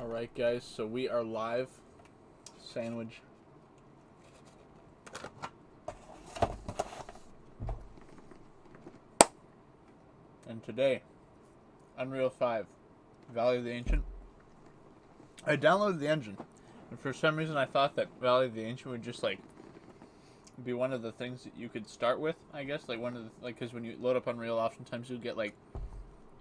Alright guys, so we are live. Sandwich. And today, Unreal 5, Valley of the Ancient. I downloaded the engine, and for some reason I thought that Valley of the Ancient would just like be one of the things that you could start with, I guess, like one of the, like, because when you load up Unreal, oftentimes you'll get like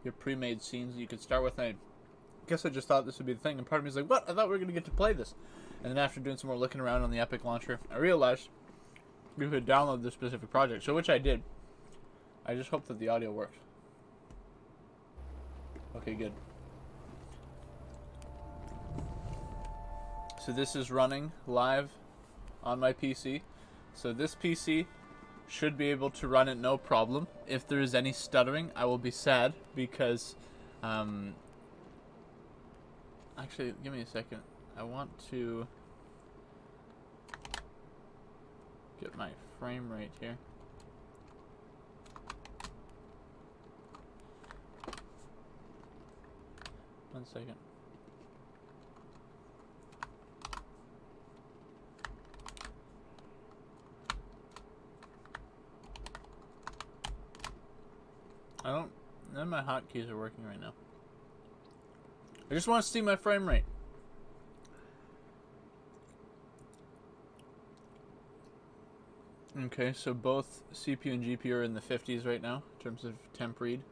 your pre-made scenes that you could start with, and I guess I just thought this would be the thing, and part of me was like, what? I thought we were going to get to play this. And then after doing some more looking around on the Epic launcher, I realized you could download this specific project, so which I did. I just hope that the audio works. Okay, good. So this is running live on my PC. So this PC should be able to run it no problem. If there is any stuttering, I will be sad because, actually, give me a second. I want to get my frame rate here. One second. None of my hotkeys are working right now. I just want to see my frame rate. Okay, so both CPU and GPU are in the 50s right now in terms of temp read.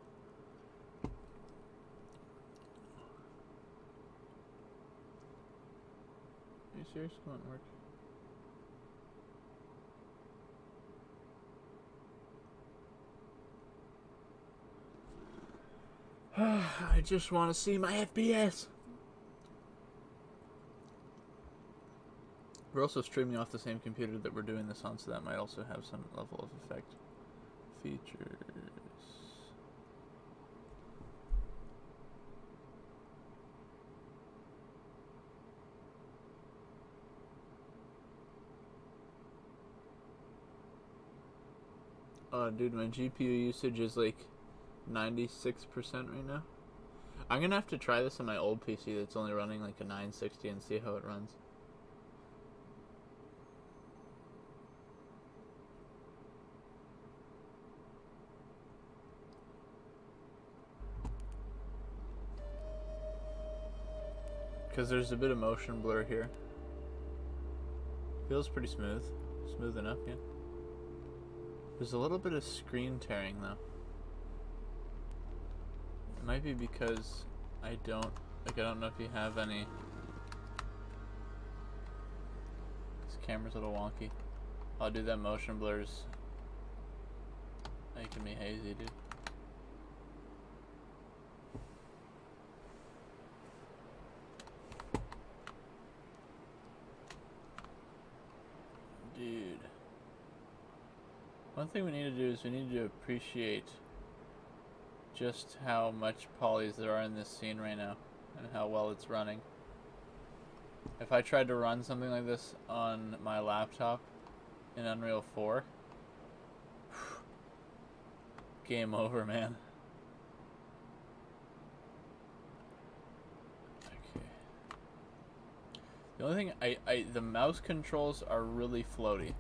Are you serious? Come on, work. I just want to see my FPS. We're also streaming off the same computer that we're doing this on, so that might also have some level of effect. Features. Oh, dude, my GPU usage is like 96% right now. I'm gonna have to try this on my old PC that's only running like a 960 and see how it runs. Because there's a bit of motion blur here. Feels pretty smooth. Smooth enough, yeah. There's a little bit of screen tearing though. It might be because I don't know if you have any. This camera's a little wonky. I'll do that motion blurs. Making me hazy, dude. Dude. One thing we need to do is we need to appreciate just how much polys there are in this scene right now and how well it's running. If I tried to run something like this on my laptop in Unreal 4, game over, man. Okay. The only thing, the mouse controls are really floaty,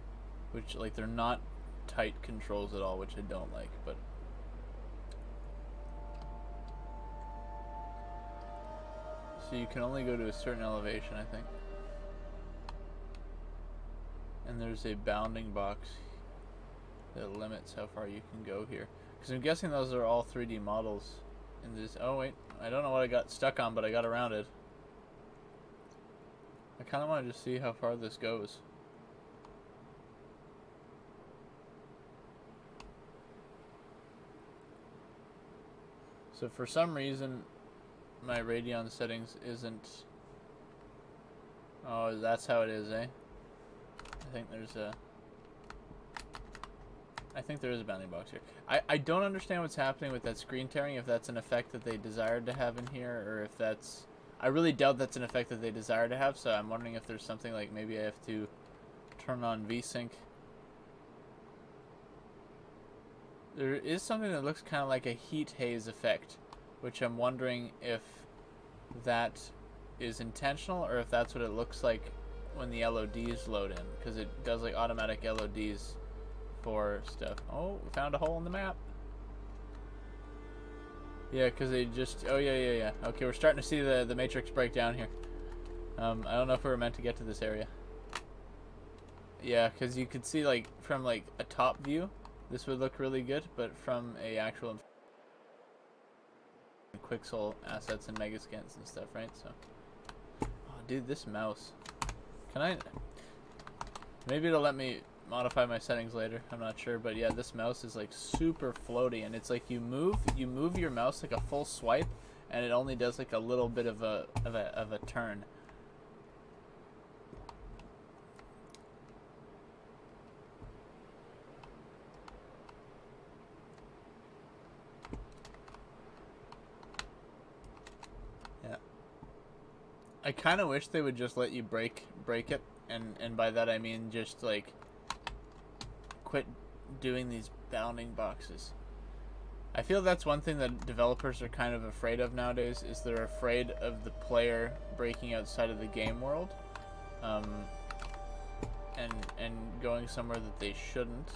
which, like, they're not tight controls at all, which I don't like, but so you can only go to a certain elevation, I think. And there's a bounding box that limits how far you can go here. Because I'm guessing those are all 3D models in this. Oh wait, I don't know what I got stuck on, but I got around it. I kind of want to just see how far this goes. So for some reason, my Radeon settings isn't. Oh, that's how it is, eh? I think there is a bounding box here. I don't understand what's happening with that screen tearing, if that's an effect that they desired to have in here, or if that's... I really doubt that's an effect that they desire to have, so I'm wondering if there's something like maybe I have to turn on VSync. There is something that looks kind of like a heat haze effect, which I'm wondering if that is intentional or if that's what it looks like when the LODs load in, because it does like automatic LODs for stuff. Oh, we found a hole in the map. Yeah, because they just... Oh, yeah. Okay, we're starting to see the matrix break down here. I don't know if we were meant to get to this area. Yeah, because you could see, like, from, like, a top view, this would look really good, but from a actual... Quixel assets and Megascans and stuff, right? So... Oh, dude, this mouse. Can I... Maybe it'll let me modify my settings later. I'm not sure, but yeah, this mouse is like super floaty, and it's like you move your mouse like a full swipe, and it only does like a little bit of a turn. Yeah. I kind of wish they would just let you break it, and by that I mean just like quit doing these bounding boxes. I feel that's one thing that developers are kind of afraid of nowadays, is they're afraid of the player breaking outside of the game world, and going somewhere that they shouldn't.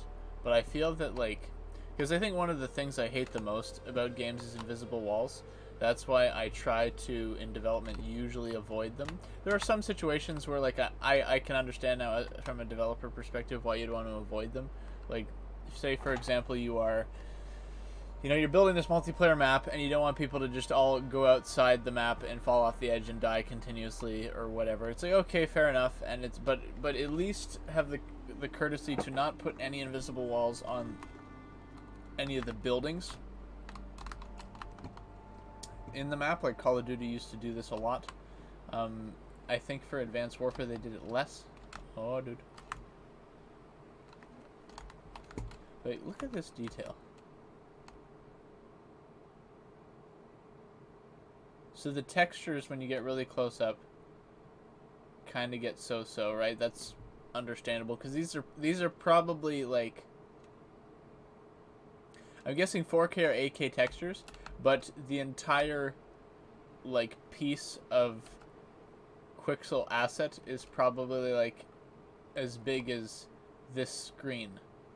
But I feel that, like, because I think one of the things I hate the most about games is invisible walls. That's why I try to, in development, usually avoid them. There are some situations where, like, I can understand now from a developer perspective why you'd want to avoid them. Like, say, for example, you're building this multiplayer map, and you don't want people to just all go outside the map and fall off the edge and die continuously or whatever. It's like, okay, fair enough, and but at least have the courtesy to not put any invisible walls on any of the buildings in the map. Like Call of Duty used to do this a lot. I think for Advanced Warfare they did it less. Oh, dude. Wait, look at this detail. So the textures, when you get really close up, kind of get so-so, right? That's understandable, because these are probably, like, I'm guessing 4K or 8K textures, but the entire, like, piece of Quixel asset is probably, like, as big as this screen,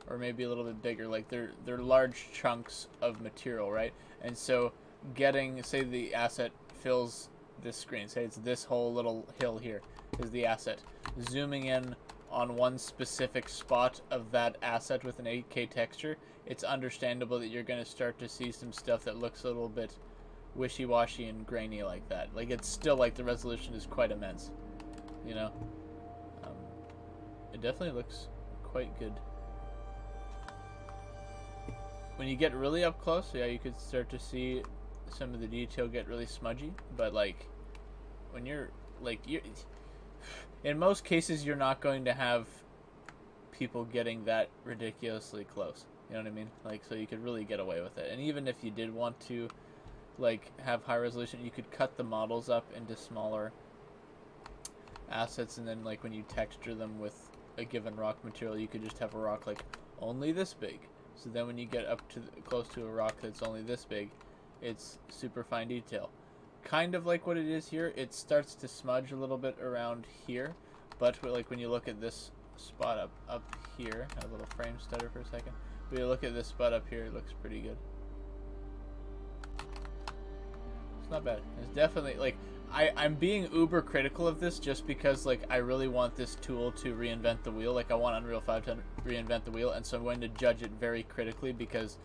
or maybe a little bit bigger. Like, they're large chunks of material, right? And so getting, say the asset fills this screen, say it's this whole little hill here is the asset, zooming in on one specific spot of that asset with an 8K texture, it's understandable that you're going to start to see some stuff that looks a little bit wishy-washy and grainy like that. Like, it's still, like, the resolution is quite immense, you know? It definitely looks quite good. When you get really up close, yeah, you could start to see some of the detail get really smudgy, but, like, when you're, like, in most cases, you're not going to have people getting that ridiculously close. You know what I mean? Like, so you could really get away with it. And even if you did want to, like, have high resolution, you could cut the models up into smaller assets, and then, like, when you texture them with a given rock material, you could just have a rock, like, only this big. So then when you get up to close to a rock that's only this big, it's super fine detail. Kind of like what it is here. It starts to smudge a little bit around here, but like when you look at this spot up here, a little frame stutter for a second. But you look at this spot up here, it looks pretty good. It's not bad. It's definitely, like, I'm being uber critical of this just because, like, I really want this tool to reinvent the wheel. Like, I want Unreal 5 to reinvent the wheel, and so I'm going to judge it very critically because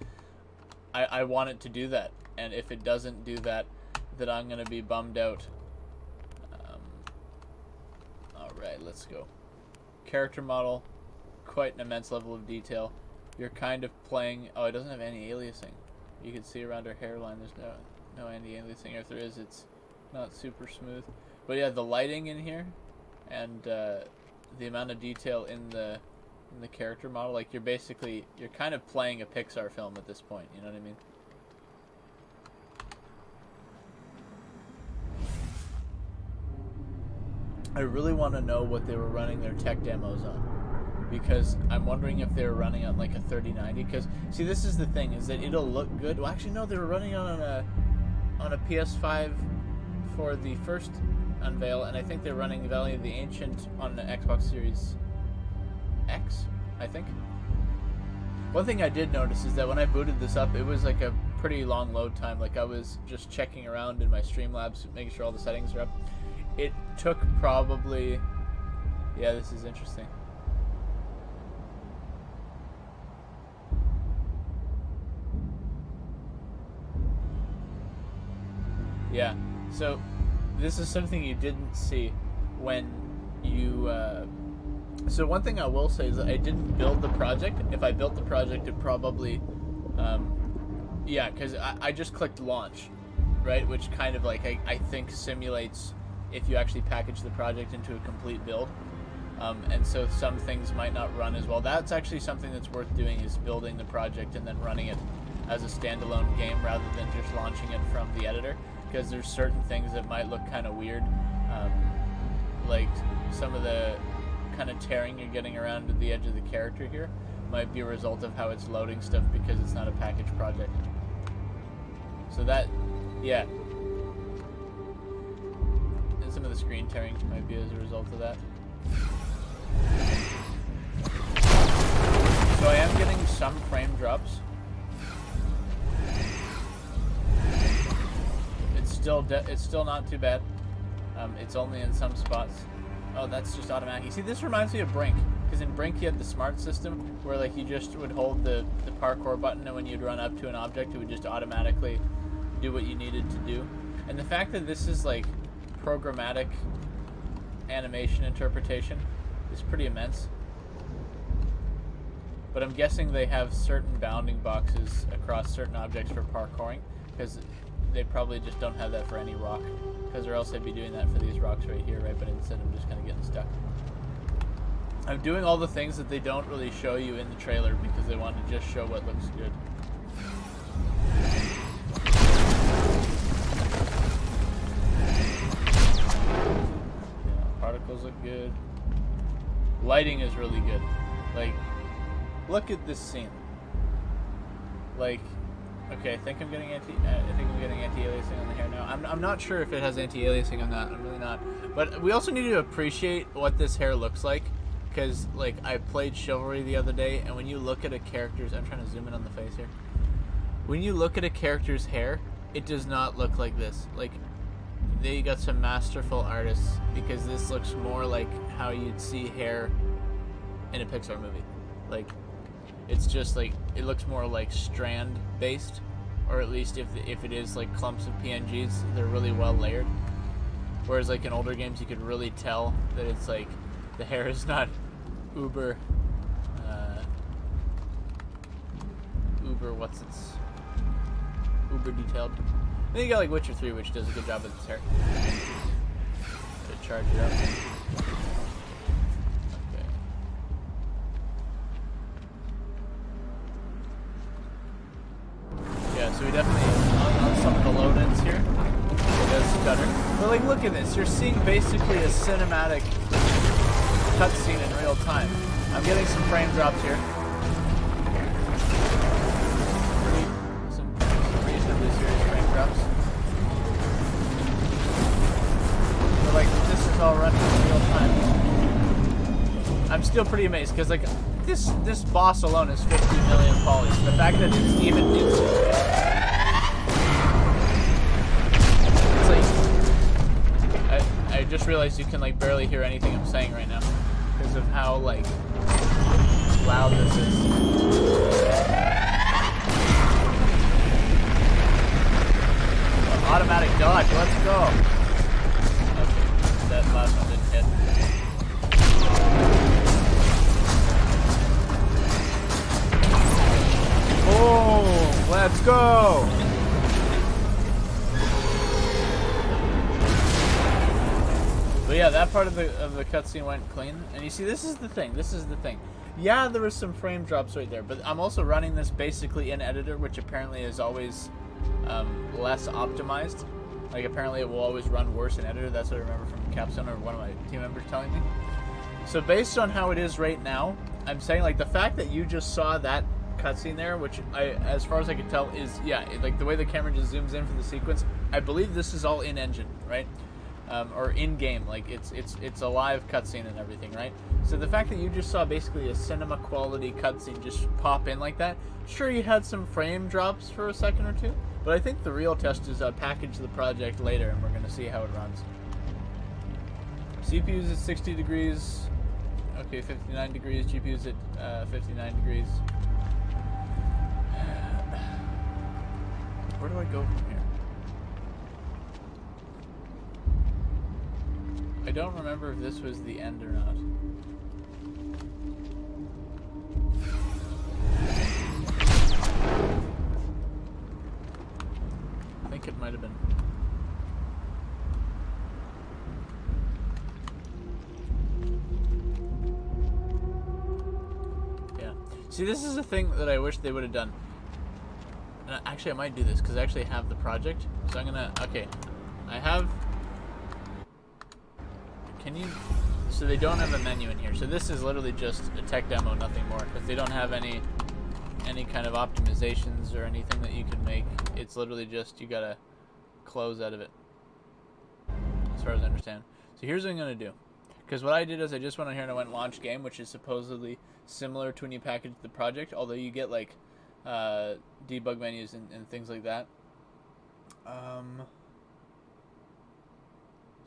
I want it to do that. And if it doesn't do that, then I'm going to be bummed out. Alright, let's go. Character model, quite an immense level of detail. You're kind of playing... Oh, it doesn't have any aliasing. You can see around her hairline there's no anti-aliasing. If there is, it's not super smooth. But yeah, the lighting in here and the amount of detail in the character model, like, you're kind of playing a Pixar film at this point, you know what I mean? I really want to know what they were running their tech demos on, because I'm wondering if they were running on, like, a 3090, because, see, this is the thing, is that it'll look good. Well, actually, no, they were running on a PS5 for the first unveil, and I think they're running Valley of the Ancient on the Xbox Series X, I think. One thing I did notice is that when I booted this up, it was like a pretty long load time. Like I was just checking around in my Streamlabs, making sure all the settings are up. It took probably... Yeah, this is interesting. Yeah, so this is something you didn't see when you... So one thing I will say is that I didn't build the project. If I built the project, it probably... yeah, because I just clicked launch, right? Which kind of like, I think simulates if you actually package the project into a complete build. And so some things might not run as well. That's actually something that's worth doing, is building the project and then running it as a standalone game rather than just launching it from the editor. Because there's certain things that might look kind of weird. Like some of the kind of tearing you're getting around the edge of the character here might be a result of how it's loading stuff because it's not a packaged project. So that, yeah. And some of the screen tearing might be as a result of that. So I am getting some frame drops. It's still not too bad. It's only in some spots. Oh, that's just automatic. You see, this reminds me of Brink, because in Brink you had the smart system where like you just would hold the parkour button, and when you'd run up to an object, it would just automatically do what you needed to do. And the fact that this is like programmatic animation interpretation is pretty immense. But I'm guessing they have certain bounding boxes across certain objects for parkouring, because they probably just don't have that for any rock, because or else they'd be doing that for these rocks right here, right? But instead I'm just kind of getting stuck. I'm doing all the things that they don't really show you in the trailer because they want to just show what looks good. Yeah, particles look good. Lighting is really good. Like, look at this scene. Like, okay, I think I'm getting anti-aliasing on the hair now. I'm not sure if it has anti-aliasing or not. I'm really not. But we also need to appreciate what this hair looks like, because like I played Chivalry the other day, and when you look at a character's, I'm trying to zoom in on the face here. When you look at a character's hair, it does not look like this. Like, they got some masterful artists, because this looks more like how you'd see hair in a Pixar movie. Like, it's just like, it looks more like strand based, or at least if it is like clumps of PNGs, they're really well layered. Whereas like in older games, you could really tell that it's like the hair is not uber detailed. Then you got like Witcher 3, which does a good job with its hair. To charge it up. Yeah, so we definitely, on some of the load-ins here, it does stutter. But like, look at this. You're seeing basically a cinematic cutscene in real time. I'm getting some frame drops here. Some reasonably serious frame drops. But like, this is all running in real time. I'm still pretty amazed, because like, this boss alone is 50 million polys. The fact that it's even it's like I just realized you can like barely hear anything I'm saying right now because of how like loud this is. Automatic dodge, let's go. Okay, that last one didn't hit. Oh, let's go! But yeah, that part of the cutscene went clean. And you see, this is the thing. Yeah, there was some frame drops right there, but I'm also running this basically in editor, which apparently is always less optimized. Like, apparently it will always run worse in editor. That's what I remember from Capstone, or one of my team members telling me. So based on how it is right now, I'm saying like the fact that you just saw that cutscene there, which as far as I can tell is, yeah, like the way the camera just zooms in for the sequence, I believe this is all in engine, right? or in game, like it's a live cutscene and everything, right? So the fact that you just saw basically a cinema quality cutscene just pop in like that, sure you had some frame drops for a second or two, but I think the real test is package the project later, and we're gonna see how it runs. CPU's at 60 degrees, okay, 59 degrees. GPU's at 59 degrees. Where do I go from here? I don't remember if this was the end or not. I think it might have been. Yeah. See, this is a thing that I wish they would have done. And actually, I might do this because I actually have the project. So I'm gonna. Okay. I have. Can you... So they don't have a menu in here. So this is literally just a tech demo, nothing more. Because they don't have any kind of optimizations or anything that you can make. It's literally just you gotta close out of it. As far as I understand. So here's what I'm gonna do. Because what I did is I just went on here and I went launch game, which is supposedly similar to when you package the project. Although you get like debug menus and things like that. So I'm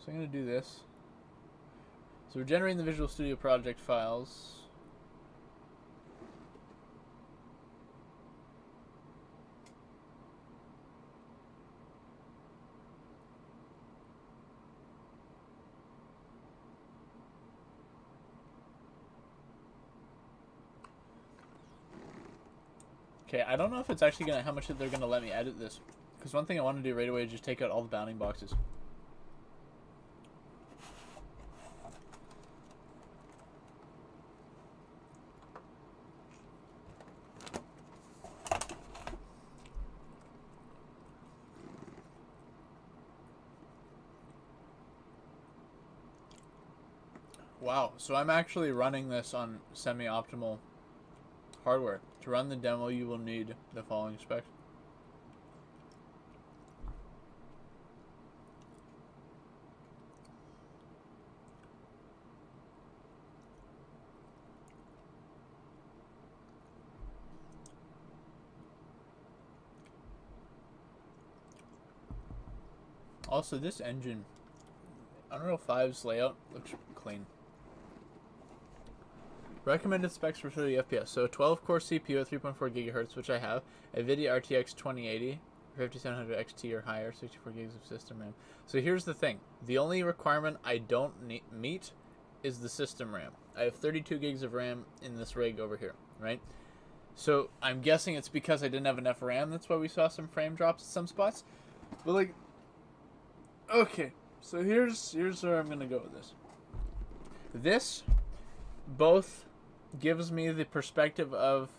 gonna do this. So we're generating the Visual Studio project files. Okay, I don't know if it's actually gonna, how much they're gonna let me edit this. Because one thing I want to do right away is just take out all the bounding boxes. Wow, so I'm actually running this on semi-optimal hardware. To run the demo, you will need the following specs. Also, this engine, Unreal 5's layout looks clean. Recommended specs for 30 FPS. So 12-core CPU at 3.4 GHz, which I have. NVIDIA RTX 2080, 5700 XT or higher, 64 gigs of system RAM. So here's the thing. The only requirement I don't meet is the system RAM. I have 32 gigs of RAM in this rig over here, right? So I'm guessing it's because I didn't have enough RAM. That's why we saw some frame drops at some spots. But like, okay. So here's where I'm gonna go with this. This both gives me the perspective of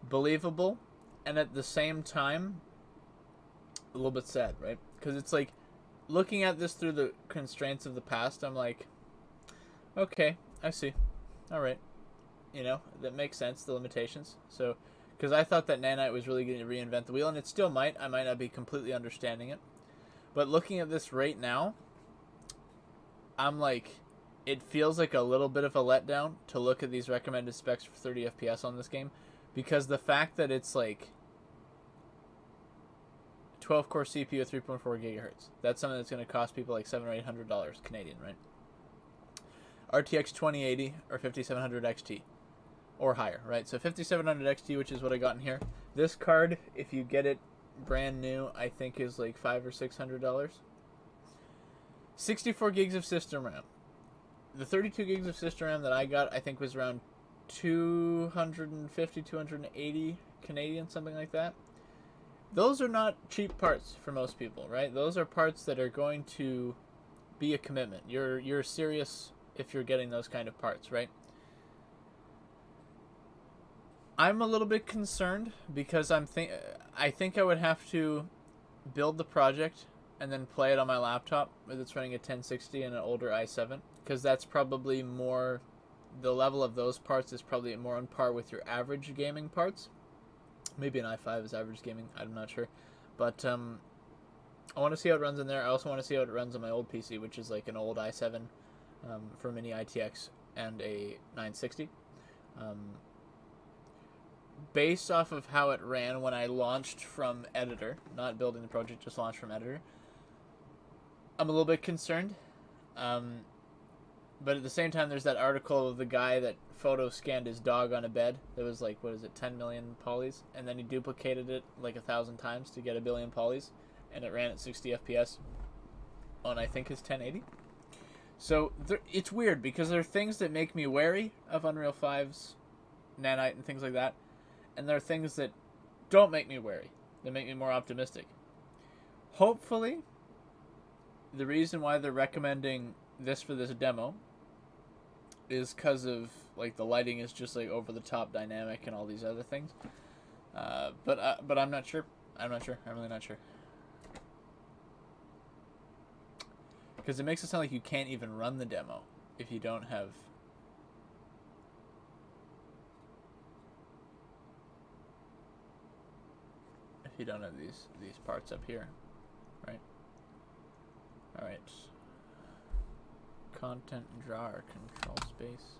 believable and at the same time a little bit sad, right? Because it's like looking at this through the constraints of the past, I'm like, okay, I see. All right. You know, that makes sense, the limitations. So, because I thought that Nanite was really going to reinvent the wheel, and it still might. I might not be completely understanding it. But looking at this right now, I'm like, it feels like a little bit of a letdown to look at these recommended specs for 30 FPS on this game, because the fact that it's like 12-core CPU at 3.4 GHz, that's something that's going to cost people like $700 or $800 Canadian, right? RTX 2080 or 5700 XT or higher, right? So 5700 XT, which is what I got in here. This card, if you get it brand new, I think is like $500 or $600. 64 gigs of system RAM. The 32 gigs of system RAM that I got, I think was around 250, 280 Canadian, something like that. Those are not cheap parts for most people, right? Those are parts that are going to be a commitment. You're serious if you're getting those kind of parts, right? I'm a little bit concerned because I think I would have to build the project and then play it on my laptop with it's running a 1060 and an older i7, because that's probably more, the level of those parts is probably more on par with your average gaming parts. Maybe an i5 is average gaming, I'm not sure. But I want to see how it runs in there. I also want to see how it runs on my old PC, which is like an old i7 for Mini ITX and a 960. Based off of how it ran when I launched from Editor, not building the project, just launched from Editor, I'm a little bit concerned. But at the same time, there's that article of the guy that photo scanned his dog on a bed. That was like, 10 million polys? And then he duplicated it like 1,000 times to get a billion polys. And it ran at 60 FPS on, I think, his 1080. So it's weird because there are things that make me wary of Unreal 5's Nanite and things like that. And there are things that don't make me wary. They make me more optimistic. Hopefully, the reason why they're recommending this for this demo is because of like the lighting is just like over the top dynamic and all these other things. But I'm not sure. I'm really not sure. Because it makes it sound like you can't even run the demo if you don't have these parts up here, right? All right. Content drawer control space.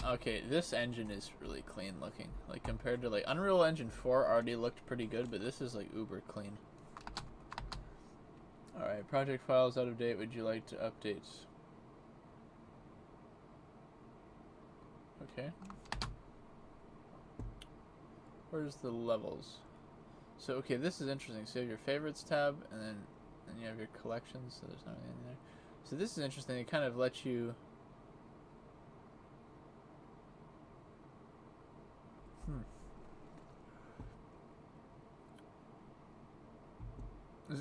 Okay, this engine is really clean looking. Like compared to like Unreal Engine 4 already looked pretty good, but this is like uber clean. All right, project files out of date. Would you like to update? Okay. Where's the levels? So okay, this is interesting. So you have your favorites tab, and then you have your collections. So there's not really anything there. So this is interesting. It kind of lets you.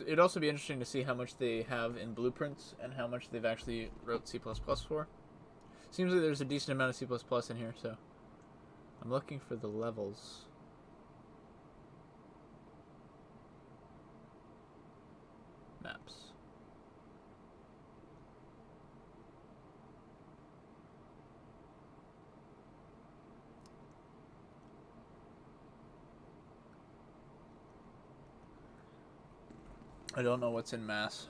It'd also be interesting to see how much they have in blueprints and how much they've actually wrote C++ for. Seems like there's a decent amount of C++ in here, so I'm looking for the levels. Maps. I don't know what's in mass.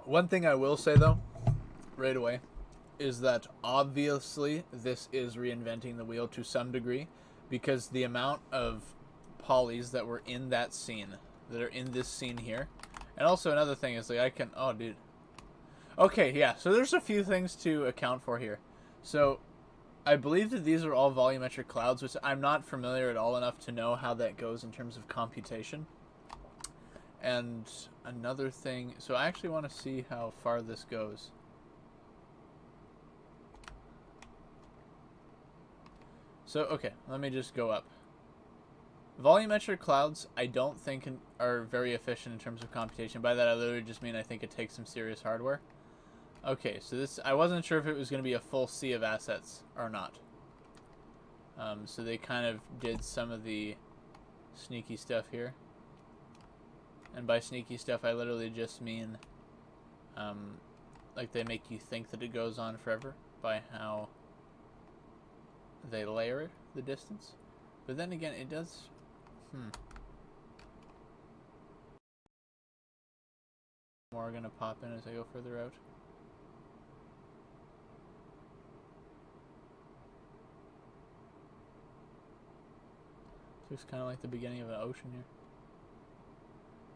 One thing I will say though, right away, is that obviously this is reinventing the wheel to some degree, because the amount of polys that were in that scene, that are in this scene here, and also another thing is like oh dude, okay, yeah, so there's a few things to account for here. So I believe that these are all volumetric clouds, which I'm not familiar at all enough to know how that goes in terms of computation. And another thing, so I actually want to see how far this goes. So, okay, let me just go up. Volumetric clouds, I don't think are very efficient in terms of computation. By that, I literally just mean I think it takes some serious hardware. Okay, so this, I wasn't sure if it was going to be a full sea of assets or not. So they kind of did some of the sneaky stuff here. And by sneaky stuff, I literally just mean, like they make you think that it goes on forever by how they layer it, the distance. But then again, it does, More are going to pop in as I go further out. Looks kind of like the beginning of an ocean here.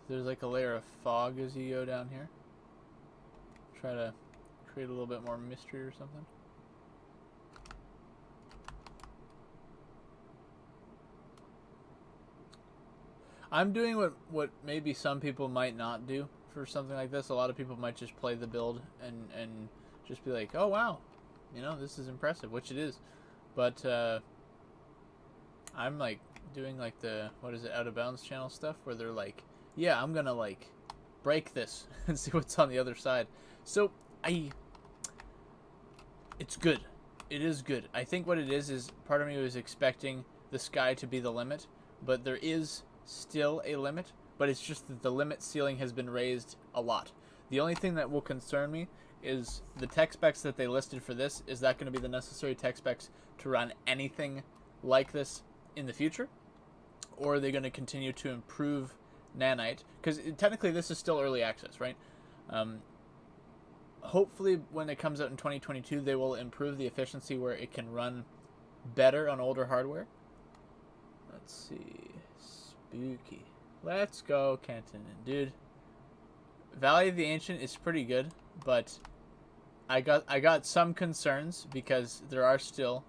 There's like a layer of fog as you go down here. Try to create a little bit more mystery or something. I'm doing what maybe some people might not do for something like this. A lot of people might just play the build and just be like, oh wow, you know, this is impressive, which it is. But I'm like doing like the, Out of Bounds channel stuff where they're like, yeah, I'm gonna like break this and see what's on the other side. So it's good. It is good. I think what it is part of me was expecting the sky to be the limit, but there is still a limit, but it's just that the limit ceiling has been raised a lot. The only thing that will concern me is the tech specs that they listed for this. Is that going to be the necessary tech specs to run anything like this in the future? Or are they going to continue to improve Nanite? Because technically this is still early access, right? Hopefully when it comes out in 2022, they will improve the efficiency where it can run better on older hardware. Let's see. Spooky. Let's go, Kenton. Dude, Valley of the Ancient is pretty good, but I got some concerns because there are still,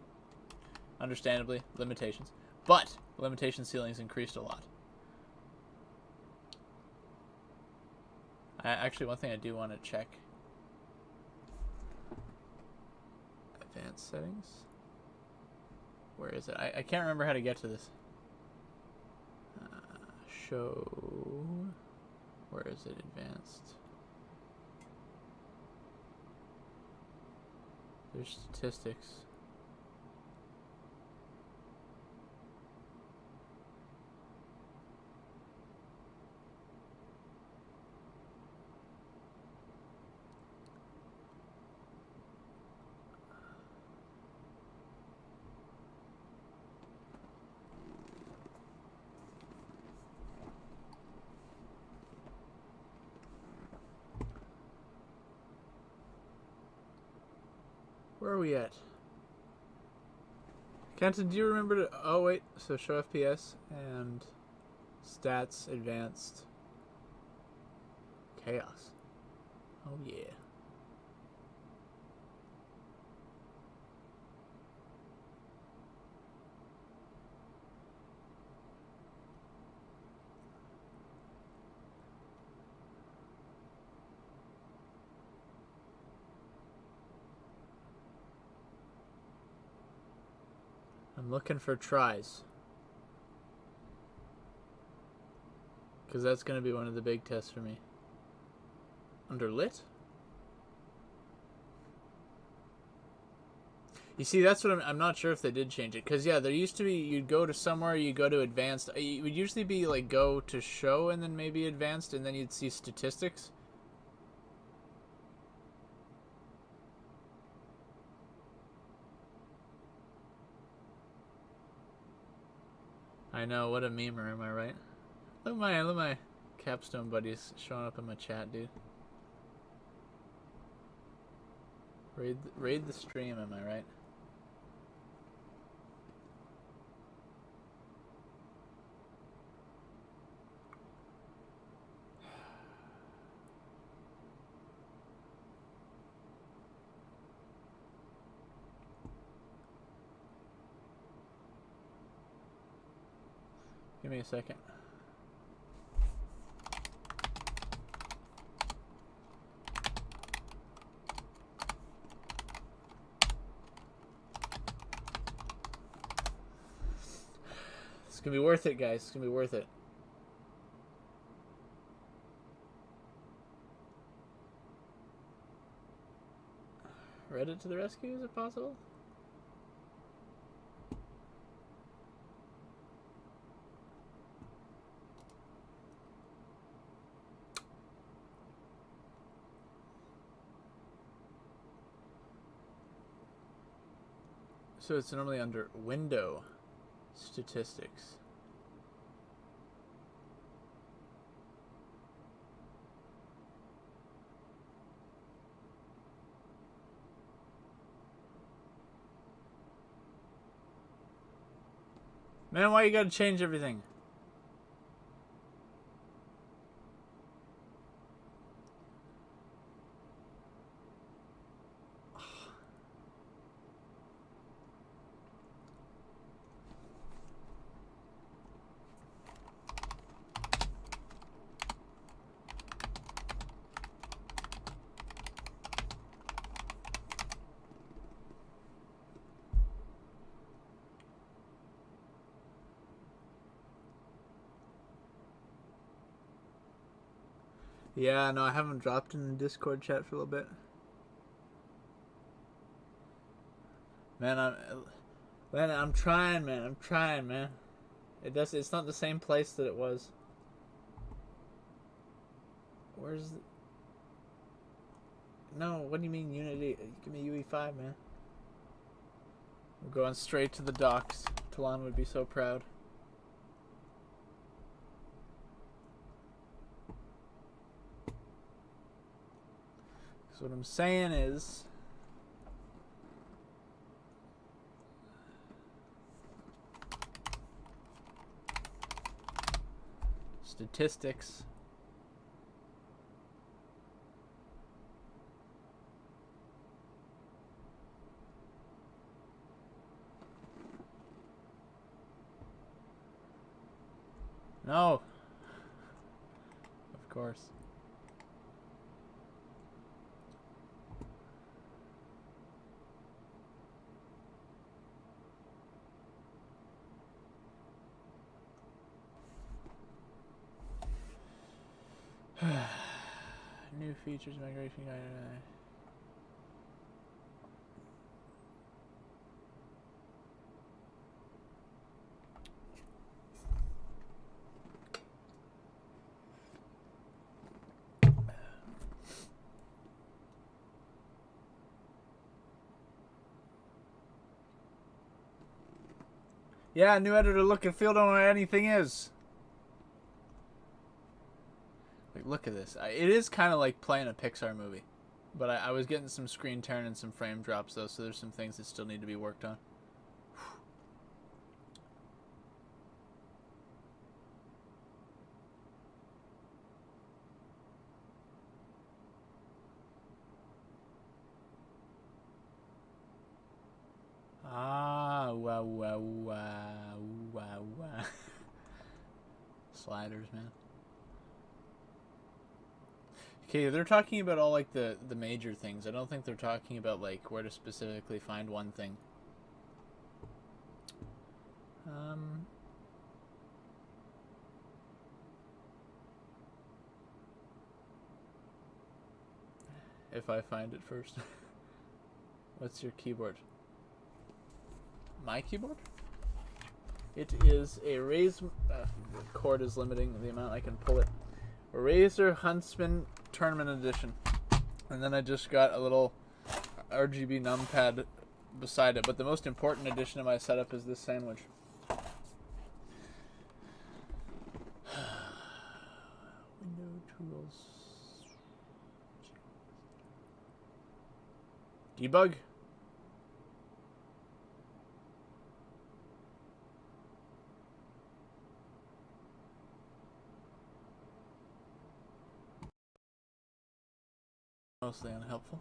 understandably, limitations. But limitation ceilings increased a lot. Actually, one thing I do want to check. Advanced settings. Where is it? I can't remember how to get to this. Show. Where is it? Advanced. There's statistics. Where are we at? Kenton, do you remember to... Oh, wait. So show FPS and stats, advanced. Chaos. Oh, yeah. I'm looking for tries. Because that's going to be one of the big tests for me. Under lit? You see, that's what I'm not sure if they did change it. Because, yeah, there used to be, you'd go to somewhere, you go to advanced. It would usually be, like, go to show and then maybe advanced, and then you'd see statistics. I know, what a memer, am I right? Look at my capstone buddies showing up in my chat, dude. Raid the stream, am I right? Give me a second. It's gonna be worth it, guys. It's gonna be worth it. Reddit to the rescue, is it possible? So it's normally under window statistics. Man, why you gotta change everything? Yeah, no, I haven't dropped in the Discord chat for a little bit. Man, I'm trying, man. I'm trying, man. It's not the same place that it was. Where's the... No, what do you mean Unity? Give me UE5, man. We're going straight to the docks. Talon would be so proud. So what I'm saying is... statistics. No. Of course. New features, migration guide. Yeah, new editor look and feel, don't know what anything is. Like, look at this. It is kind of like playing a Pixar movie. But I was getting some screen turn and some frame drops, though, so there's some things that still need to be worked on. Ah, wow, wow, wow, wow, wow. Sliders, man. Okay, they're talking about all, like, the major things. I don't think they're talking about, like, where to specifically find one thing. If I find it first. What's your keyboard? My keyboard? It is a Razer... the cord is limiting the amount I can pull it. A Razer Huntsman Tournament Edition. And then I just got a little RGB numpad beside it. But the most important addition to my setup is this sandwich. Window tools. Debug. Mostly unhelpful.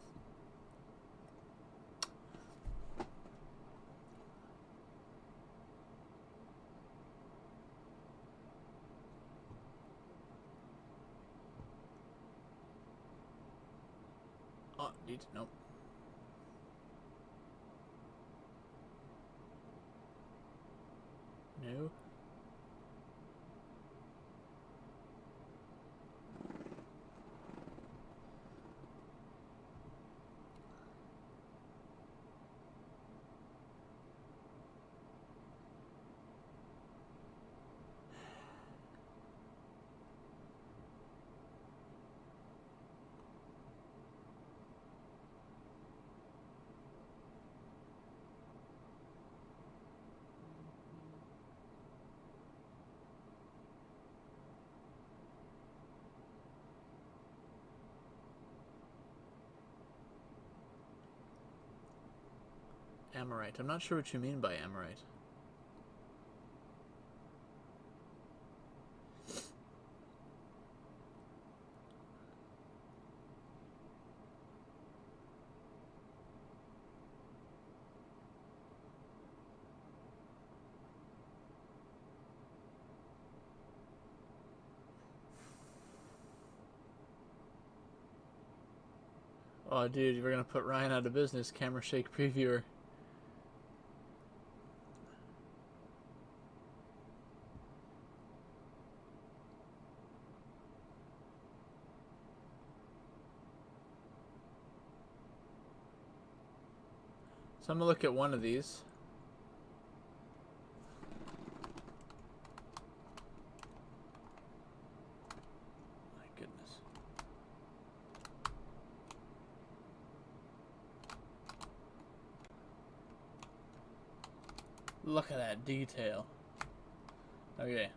Oh, nope. No. Amorite. I'm not sure what you mean by Amorite. Oh, dude, we're gonna put Ryan out of business. Camera Shake Previewer. So I'm gonna look at one of these. My goodness. Look at that detail. Okay.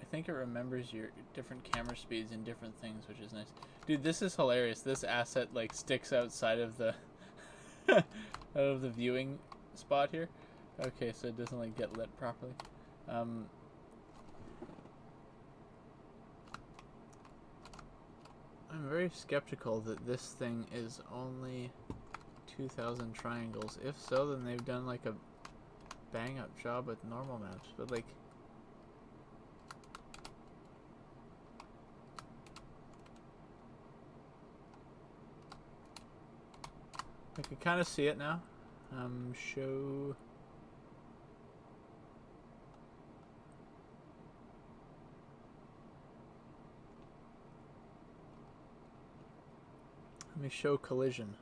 I think it remembers your different camera speeds and different things, which is nice. Dude, this is hilarious. This asset like sticks outside of the out of the viewing spot here. Okay, so it doesn't like get lit properly. I'm very skeptical that this thing is only 2,000 triangles. If so, then they've done like a bang up job with normal maps, but like I can kind of see it now. Show. Let me show collision.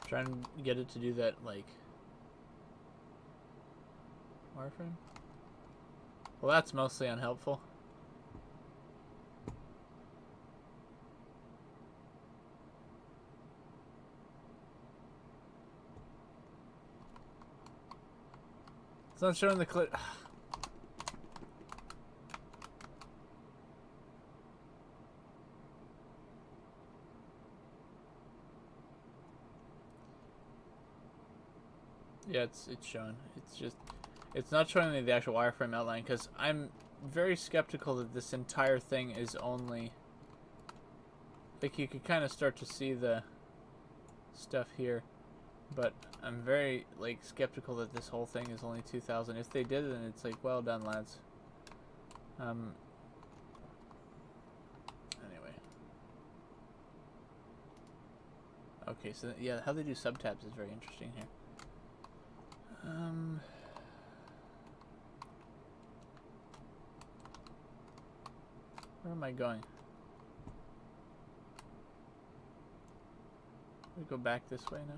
Trying to get it to do that, like, wireframe. Well, that's mostly unhelpful. It's not showing the clip. Yeah, it's showing. It's just, it's not showing me the actual wireframe outline because I'm very skeptical that this entire thing is only, like, you could kind of start to see the stuff here, but I'm very like skeptical that this whole thing is only 2,000. If they did, then it's like, well done, lads. Anyway. Okay, so yeah, how they do subtabs is very interesting here. Where am I going? We go back this way now.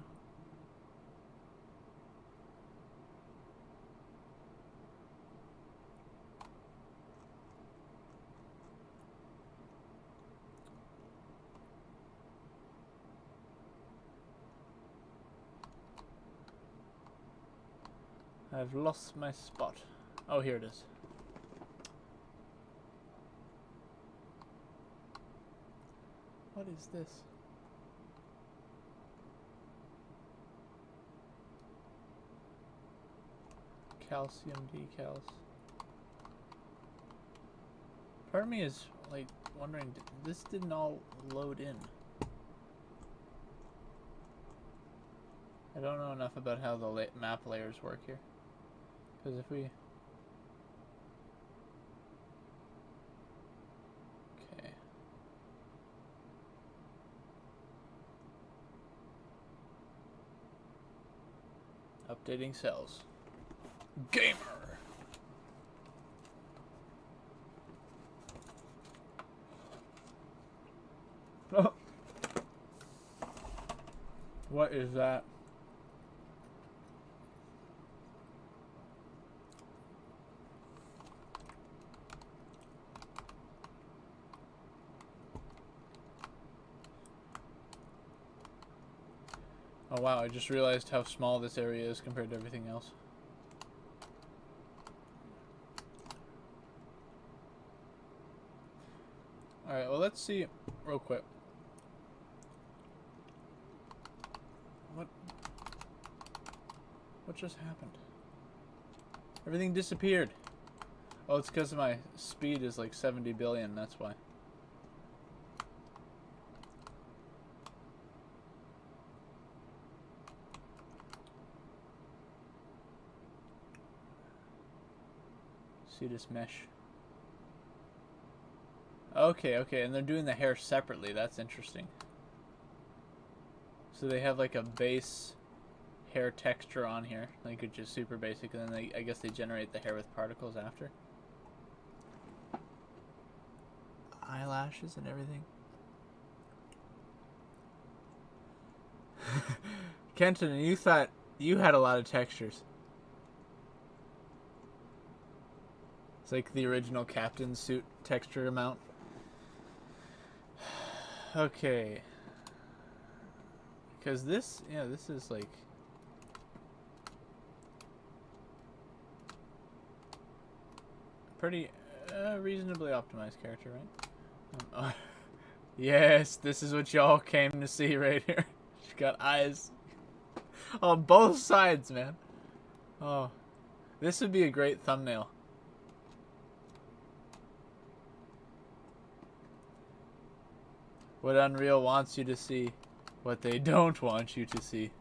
I've lost my spot. Oh, here it is. What is this? Calcium decals. Part of me is like wondering, this didn't all load in. I don't know enough about how the map layers work here. Because if we... Okay. Updating cells. Gamer! Oh. What is that? Oh wow, I just realized how small this area is compared to everything else. Alright, well let's see real quick. What just happened? Everything disappeared. Oh, it's because my speed is like 70 billion, that's why. See this mesh. Okay, and they're doing the hair separately. That's interesting. So they have like a base hair texture on here, like it's just super basic, and then I guess they generate the hair with particles after. Eyelashes and everything. Kenton, you thought you had a lot of textures. It's like the original captain suit texture amount. Okay. Because this, yeah, this is like... pretty reasonably optimized character, right? Yes, this is what y'all came to see right here. She's got eyes on both sides, man. Oh, this would be a great thumbnail. What Unreal wants you to see, what they don't want you to see.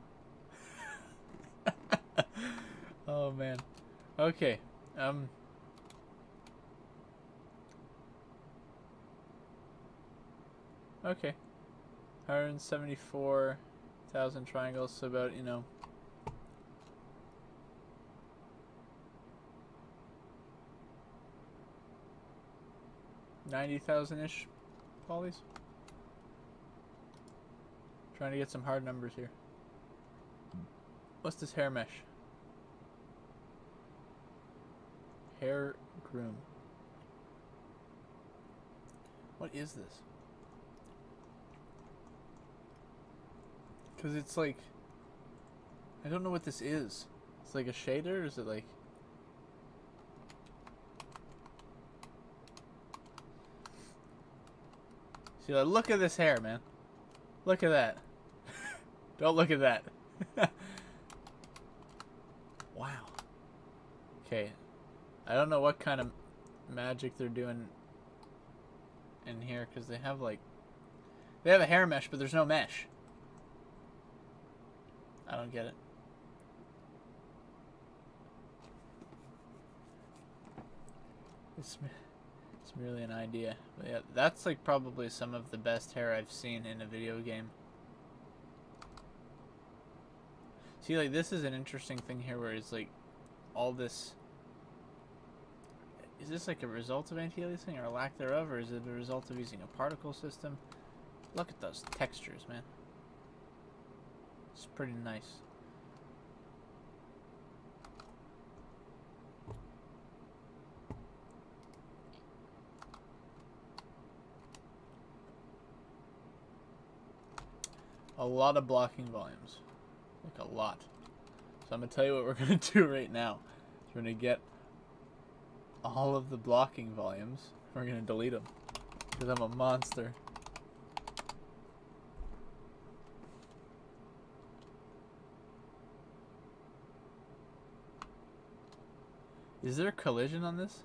Oh man. Okay. Okay. 174,000 triangles, so about, you know, 90,000-ish polys. Trying to get some hard numbers here. What's this hair mesh? Hair groom. What is this? Because it's like... I don't know what this is. It's like a shader, or is it like... See, like, look at this hair, man. Look at that. Don't look at that. Wow. Okay. I don't know what kind of magic they're doing in here, because they have like... They have a hair mesh, but there's no mesh. I don't get it. It's merely an idea. But yeah, that's like probably some of the best hair I've seen in a video game. See, like, this is an interesting thing here where it's like all this... Is this like a result of anti-aliasing or a lack thereof, or is it a result of using a particle system? Look at those textures, man. It's pretty nice. A lot of blocking volumes. Like a lot. So I'm going to tell you what we're going to do right now. So we're going to get all of the blocking volumes. We're going to delete them. Because I'm a monster. Is there a collision on this?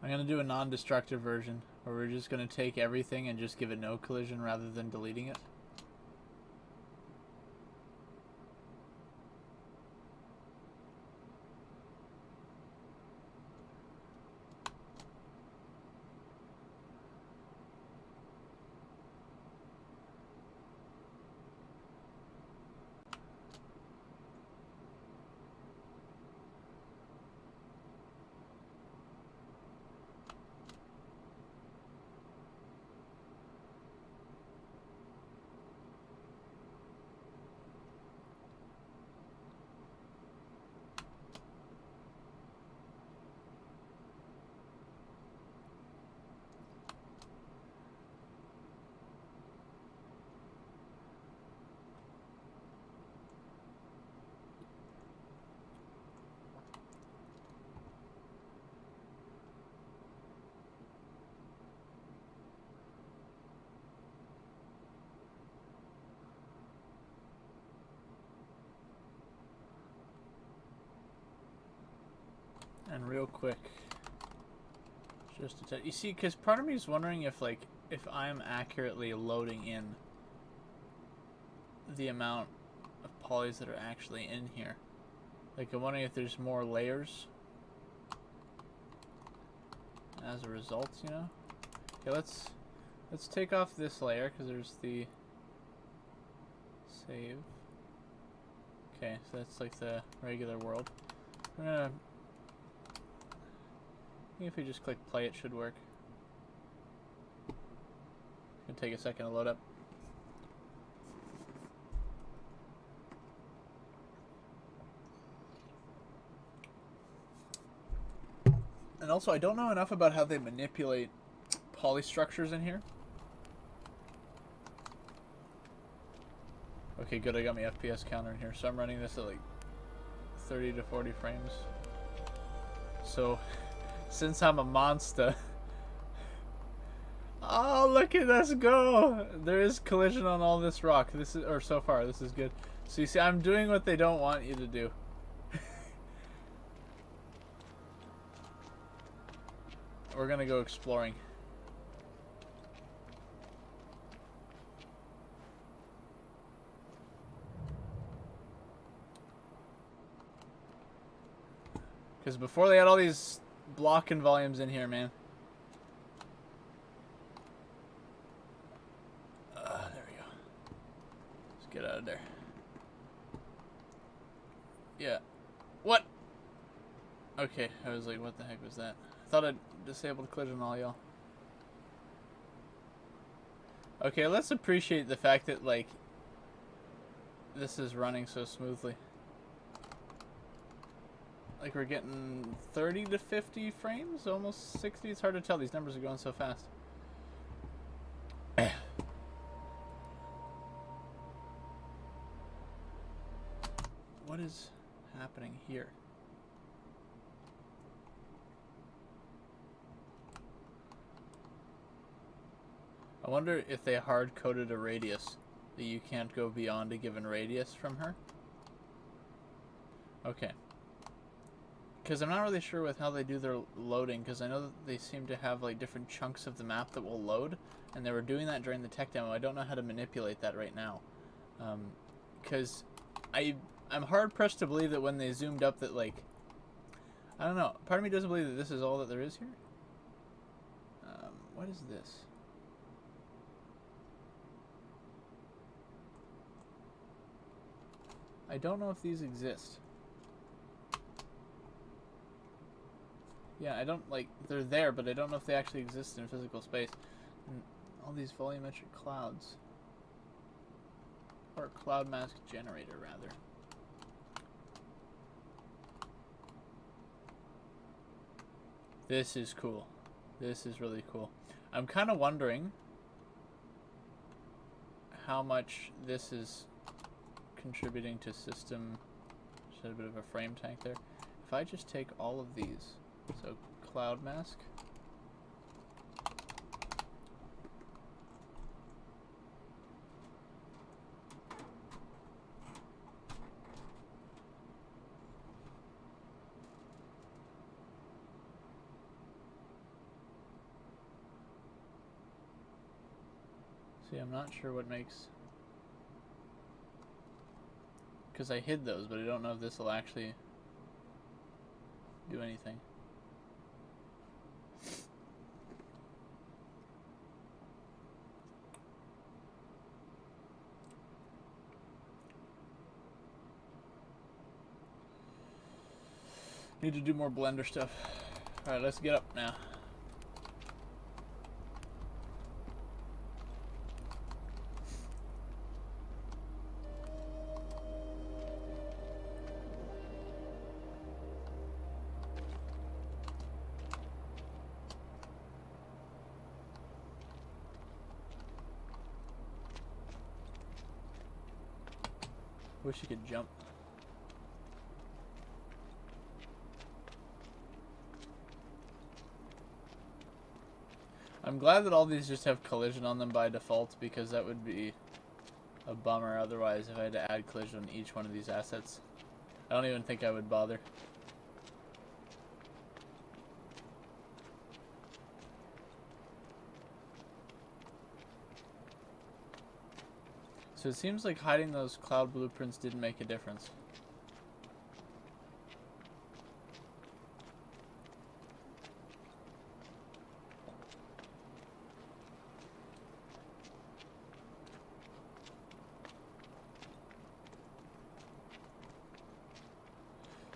I'm going to do a non-destructive version, where we're just going to take everything and just give it no collision rather than deleting it. And real quick, just to you see, because part of me is wondering if like if I'm accurately loading in the amount of polys that are actually in here. Like I'm wondering if there's more layers as a result, you know. Okay, let's take off this layer because there's the save. Okay, so that's like the regular world. We're gonna, I think if we just click play, it should work. It's gonna take a second to load up. And also, I don't know enough about how they manipulate poly structures in here. Okay, good, I got my FPS counter in here, so I'm running this at like 30 to 40 frames. So, since I'm a monster... Oh, look at us go! There is collision on all this rock. This is, or so far, this is good. So you see, I'm doing what they don't want you to do. We're gonna go exploring. Because before they had all these blocking volumes in here, man. There we go. Let's get out of there. Yeah. What? Okay, I was like, what the heck was that? I thought I'd disabled collision all y'all. Okay, let's appreciate the fact that, like, this is running so smoothly. Like, we're getting 30 to 50 frames? Almost 60? It's hard to tell. These numbers are going so fast. What is happening here? I wonder if they hard-coded a radius that you can't go beyond a given radius from her. Okay. Because I'm not really sure with how they do their loading, because I know that they seem to have like different chunks of the map that will load, and they were doing that during the tech demo. I don't know how to manipulate that right now. Because I'm hard-pressed to believe that when they zoomed up that, like, I don't know, part of me doesn't believe that this is all that there is here. What is this? I don't know if these exist. Yeah, I don't, like, they're there, but I don't know if they actually exist in physical space. And all these volumetric clouds. Or cloud mask generator, rather. This is cool. This is really cool. I'm kind of wondering how much this is contributing to system. Just had a bit of a frame tank there. If I just take all of these, so cloud mask, see, I'm not sure what makes, because I hid those, but I don't know if this will actually do anything. Need to do more Blender stuff. Alright, let's get up now. Wish you could jump. I'm glad that all these just have collision on them by default, because that would be a bummer otherwise if I had to add collision on each one of these assets. I don't even think I would bother. So it seems like hiding those cloud blueprints didn't make a difference.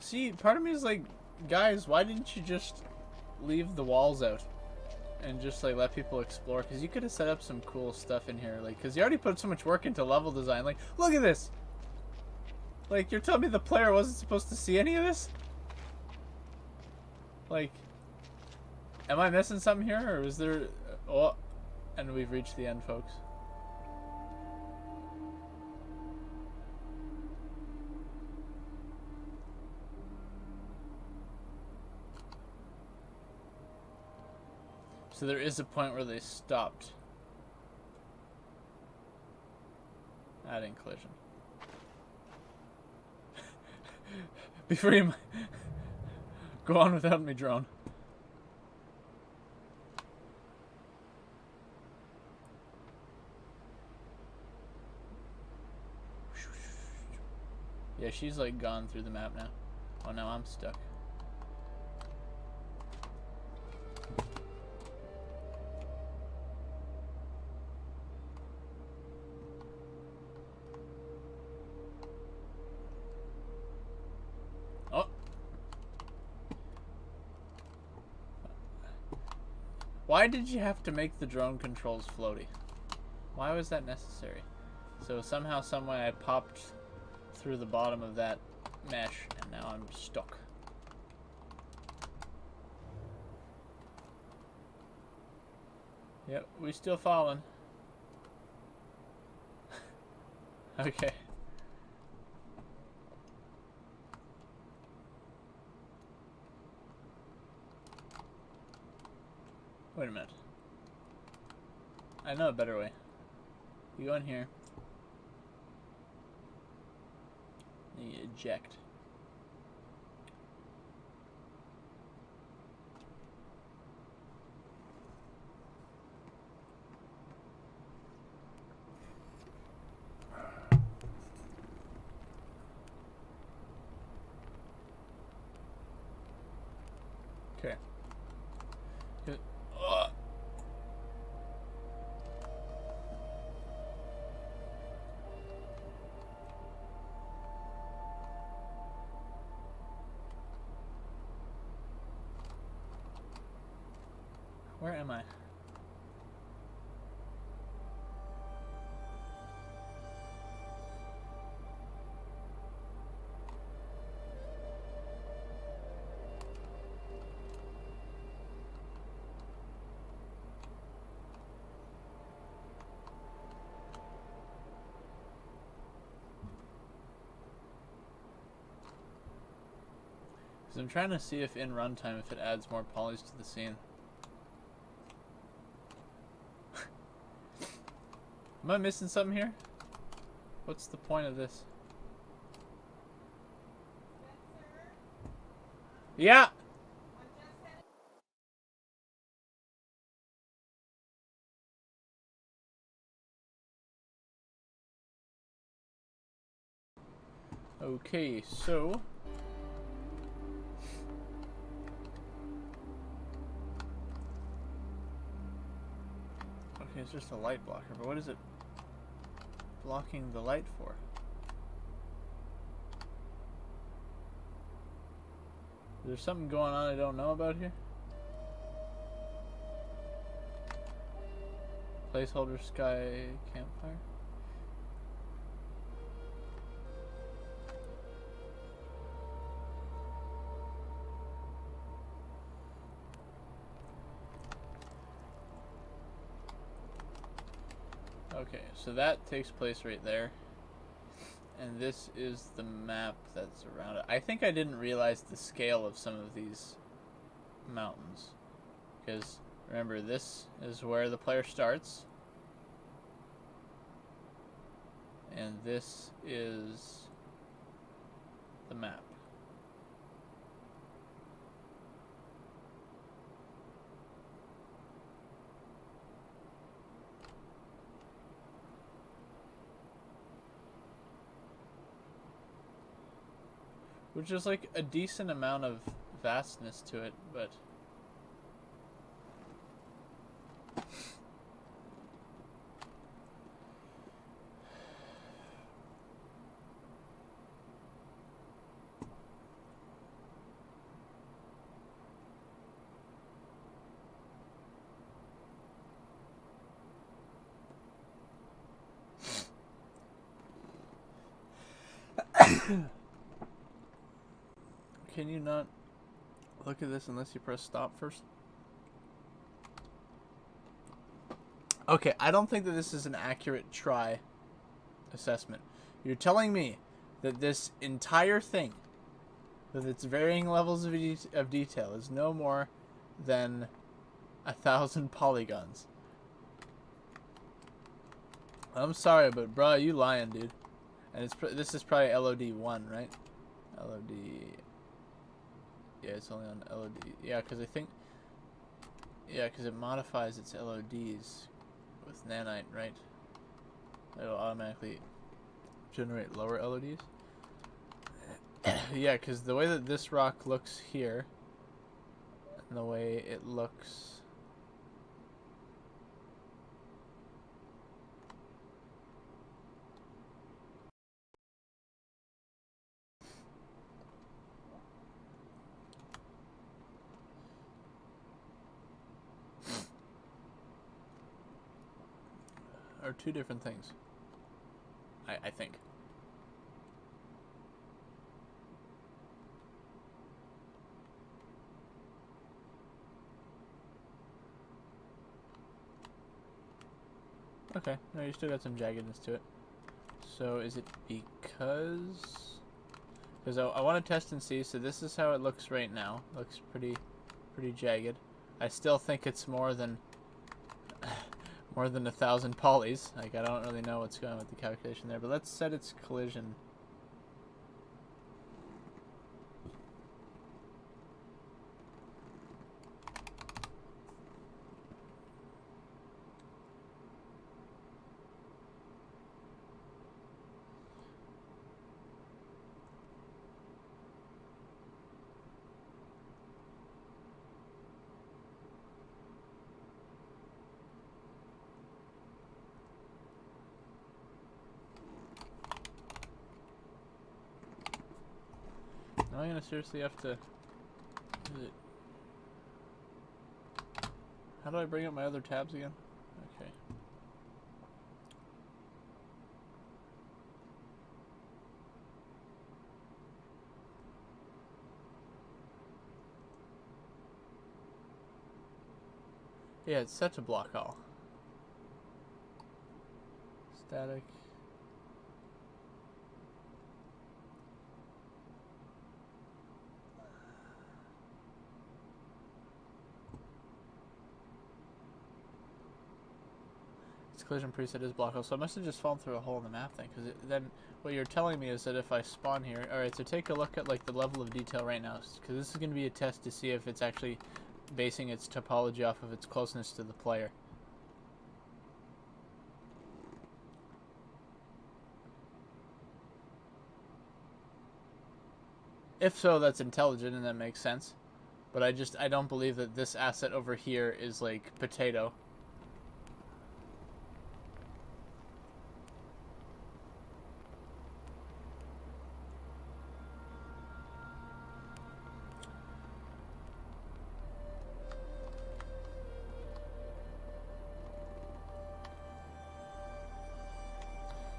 See, part of me is like, guys, why didn't you just leave the walls out and just like let people explore? Because you could have set up some cool stuff in here, like, because you already put so much work into level design. Like, look at this. Like, you're telling me the player wasn't supposed to see any of this? Like, am I missing something here, or is there? Oh, and we've reached the end, folks. So there is a point where they stopped adding collision. Be free. Go on without me, drone. Yeah, she's like gone through the map now. Oh, now I'm stuck. Oh. Why did you have to make the drone controls floaty? Why was that necessary? So somehow, someway I popped through the bottom of that mesh and now I'm stuck. Yep, we still falling. Okay. Wait a minute. I know a better way. You go in here. You eject. Okay. Good. Where am I? Because I'm trying to see if in runtime if it adds more polys to the scene. Am I missing something here? What's the point of this? Yeah! Okay, so... Okay, it's just a light blocker, but what is it blocking the light for? Is there something going on I don't know about here? Placeholder sky campfire? Okay, so that takes place right there. And this is the map that's around it. I think I didn't realize the scale of some of these mountains. Because, remember, this is where the player starts. And this is the map. which is like a decent amount of vastness to it, but can you not look at this unless you press stop first? Okay, I don't think that this is an accurate try assessment. You're telling me that this entire thing, with its varying levels of detail, is no more than 1,000 polygons. I'm sorry, but bruh, you lying, dude. And this is probably LOD1, right? LOD. Yeah, it's only on LOD. Yeah, because I think. Yeah, because it modifies its LODs with nanite, right? It'll automatically generate lower LODs. Yeah, because the way that this rock looks here, and the way it looks. Are two different things. I think. Okay, no, you still got some jaggedness to it. So is it because... Because I want to test and see, so this is how it looks right now. Looks pretty jagged. I still think it's more than... more than 1,000 polys. Like, I don't really know what's going on with the calculation there, but let's set its collision. Am I gonna seriously have to... How do I bring up my other tabs again? Okay. Yeah, it's set to block all. Static. Collision preset is block all, so I must have just fallen through a hole in the map thing, because then what you're telling me is that if I spawn here... Alright, so take a look at like the level of detail right now, because this is going to be a test to see if it's actually basing its topology off of its closeness to the player. If so, that's intelligent and that makes sense. But I don't believe that this asset over here is like potato.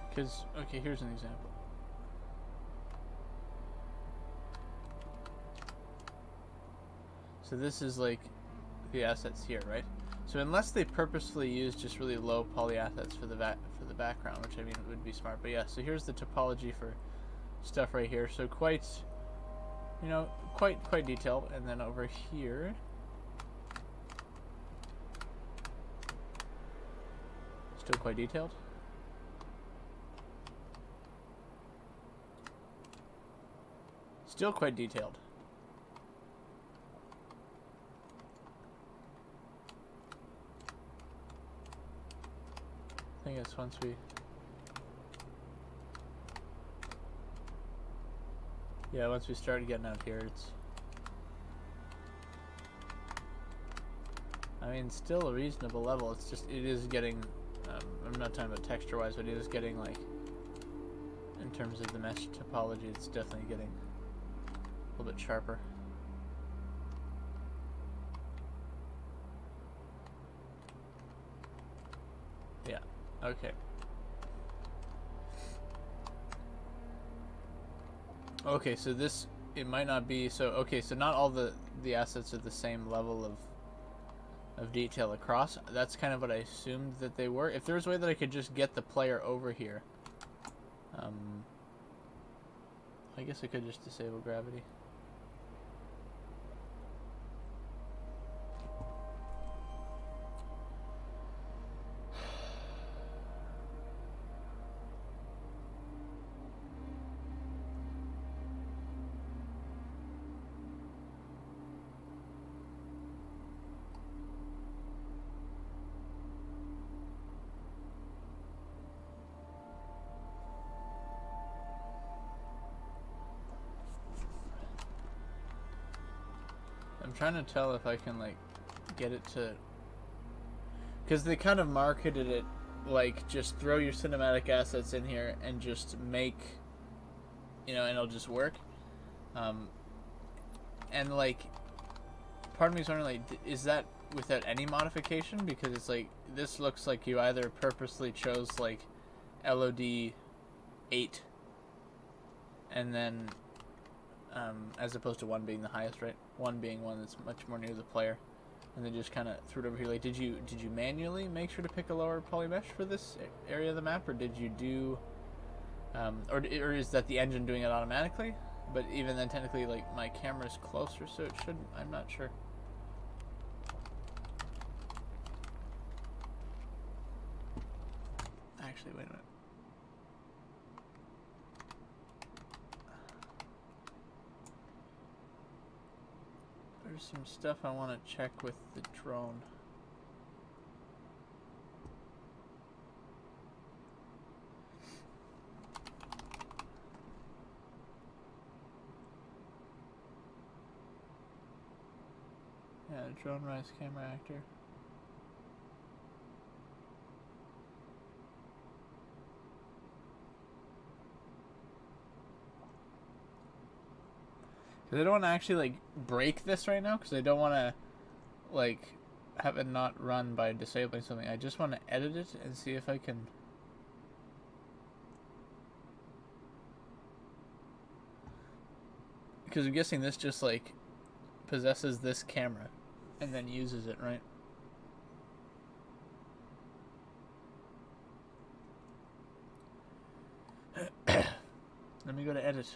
Because, okay, here's an example. So this is like the assets here, right? So unless they purposefully use just really low poly assets for the background, which I mean would be smart. But yeah, so here's the topology for stuff right here. So quite, you know, quite detailed. And then over here, still quite detailed. Still quite detailed. I think it's once we... Yeah, once we start getting out here, it's... I mean, still a reasonable level. It's just, it is getting... I'm not talking about texture-wise, but it is getting, like... In terms of the mesh topology, it's definitely getting a little bit sharper. Yeah, okay. Okay, so this, it might not be, so, okay, so not all the assets are the same level of detail across. That's kind of what I assumed that they were. If there was a way that I could just get the player over here, I guess I could just disable gravity. I'm trying to tell if I can, like, get it to... Because they kind of marketed it like, just throw your cinematic assets in here and just make, you know, and it'll just work. And, like, part of me is wondering, like, is that without any modification? Because it's like, this looks like you either purposely chose, like, LOD 8 and then, as opposed to 1 being the highest, right? 1 being one that's much more near the player. And then just kind of threw it over here. Like, did you manually make sure to pick a lower poly mesh for this area of the map, or did you do, or is that the engine doing it automatically? But even then, technically, like, my camera's closer, so it shouldn't. I'm not sure. Actually, wait a minute. There's some stuff I want to check with the drone. Yeah, drone rise camera actor. Because I don't want to actually, like, break this right now, because I don't want to, like, have it not run by disabling something. I just want to edit it and see if I can... Because I'm guessing this just, like, possesses this camera and then uses it, right? Let me go to edit.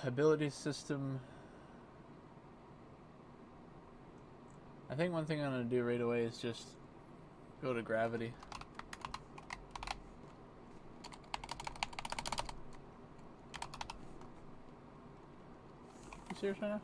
Ability system. I think one thing I'm going to do right away is just go to gravity. You serious right now?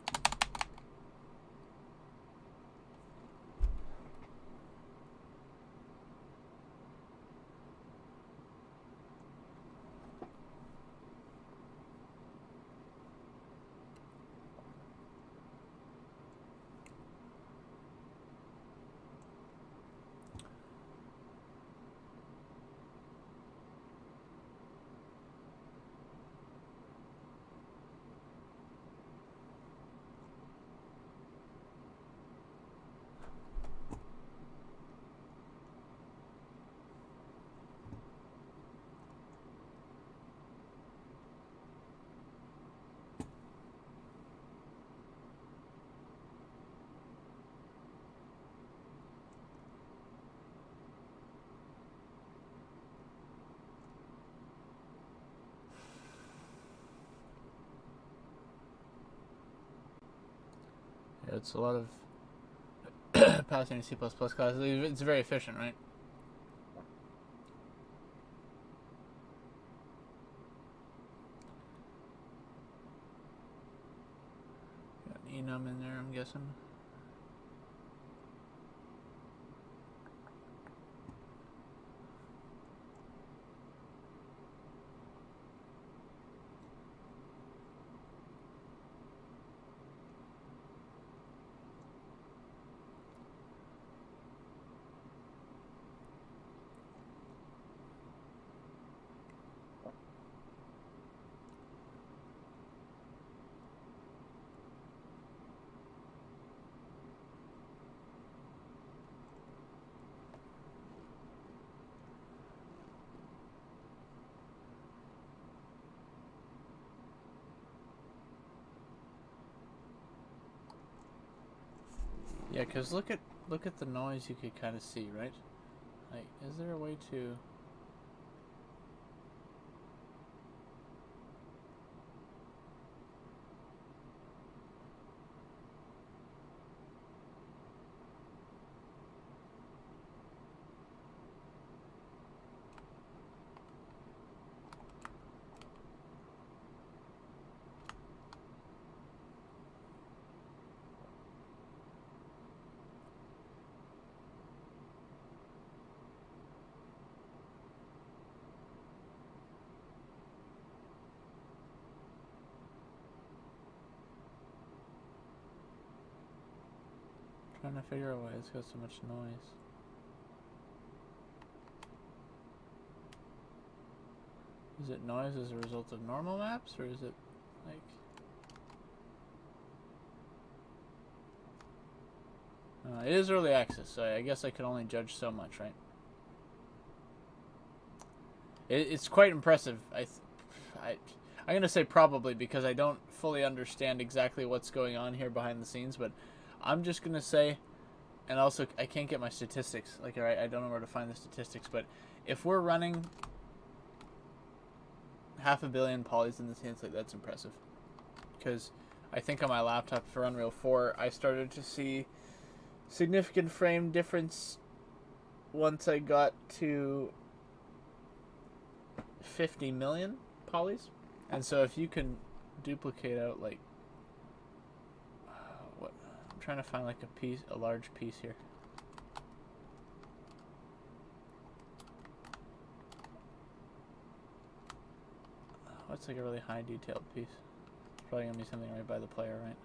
Yeah, it's a lot of passing C++ classes. It's very efficient, right? Got enum in there, I'm guessing. Yeah, because look at the noise you could kind of see, right? Like, is there a way to... Trying to figure out why it's got so much noise. Is it noise as a result of normal maps, or is it like... it is early access, so I guess I can only judge so much, right? It's quite impressive. I'm going to say probably because I don't fully understand exactly what's going on here behind the scenes, but I'm just going to say, and also I can't get my statistics. Like, all right, I don't know where to find the statistics, but if we're running 500 million polys in this instance, like, that's impressive. Because I think on my laptop for Unreal 4, I started to see significant frame difference once I got to 50 million polys. And so if you can duplicate out, like, what, I'm trying to find like a large piece here. What's like a really high detailed piece? It's probably gonna be something right by the player, right?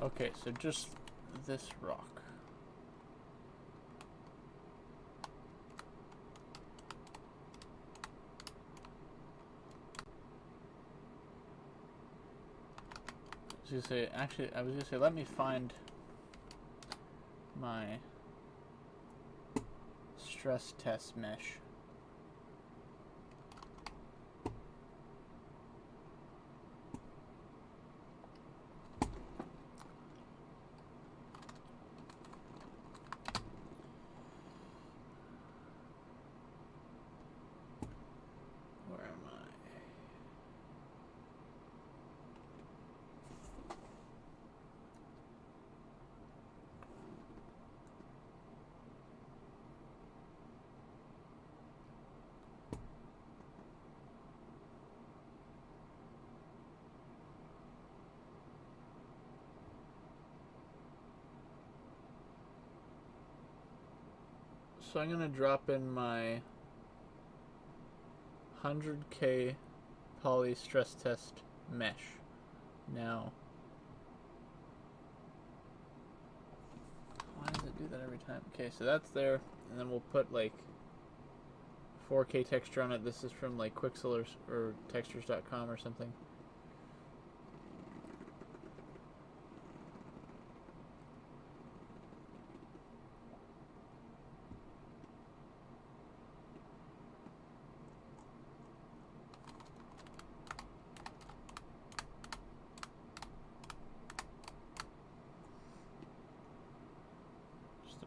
Okay, so just this rock. I was gonna say, let me find my stress test mesh. So I'm gonna drop in my 100K poly stress test mesh now. Why does it do that every time? Okay, so that's there, and then we'll put like 4K texture on it. This is from like Quixel or textures.com or something.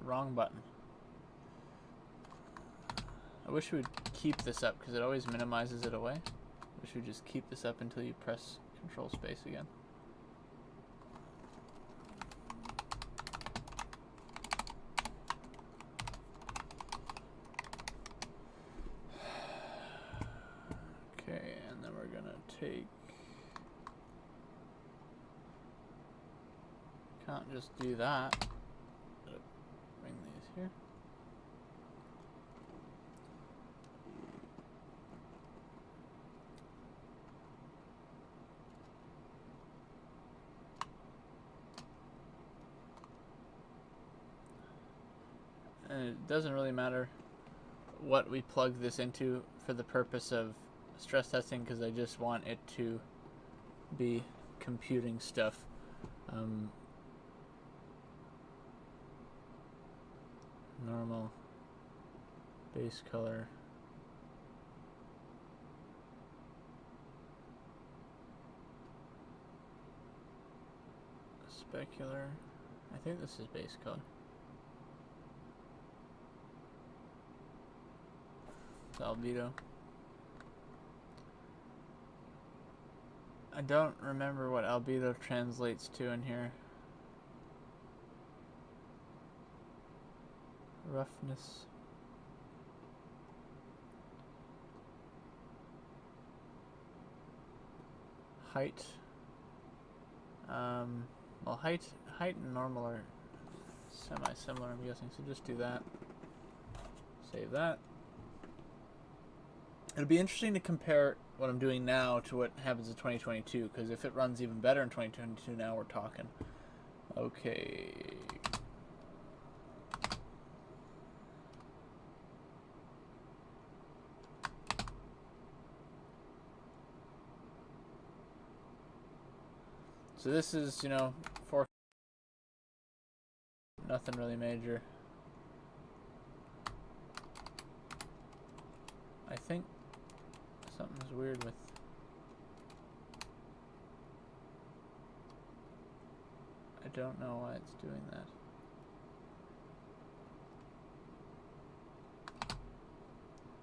Wrong button. I wish we would keep this up because it always minimizes it away. I wish we would just keep this up until you press Control Space again. Okay, and then we're gonna take... Can't just do that. Bring these here. it doesn't really matter what we plug this into for the purpose of stress testing, because I just want it to be computing stuff. Normal base color. Specular. I think this is base color. It's albedo. I don't remember what albedo translates to in here. Roughness. Height. Well, height and normal are semi-similar, I'm guessing, so just do that. Save that. It'll be interesting to compare what I'm doing now to what happens in 2022, because if it runs even better in 2022, now we're talking. Okay. So this is, you know, nothing really major. I think something's weird with... I don't know why it's doing that.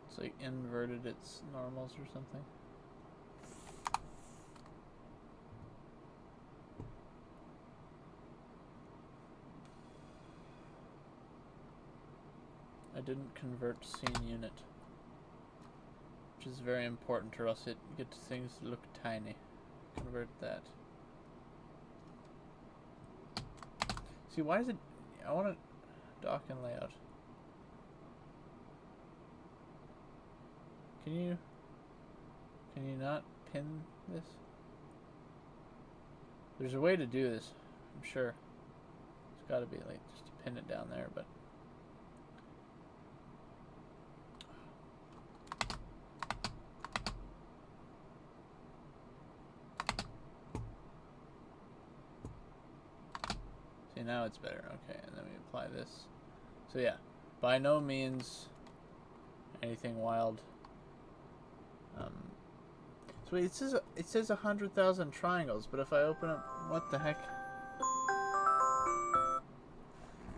It's like inverted its normals or something. I didn't convert scene unit, which is very important, or else it gets things to look tiny. Convert that. See, why is it... I want to dock and layout. Can you not pin this? There's a way to do this, I'm sure. It's got to be like just to pin it down there, but... See, now it's better. Okay, and then we apply this. So yeah, by no means anything wild. So it says 100,000 triangles, but if I open up, what the heck?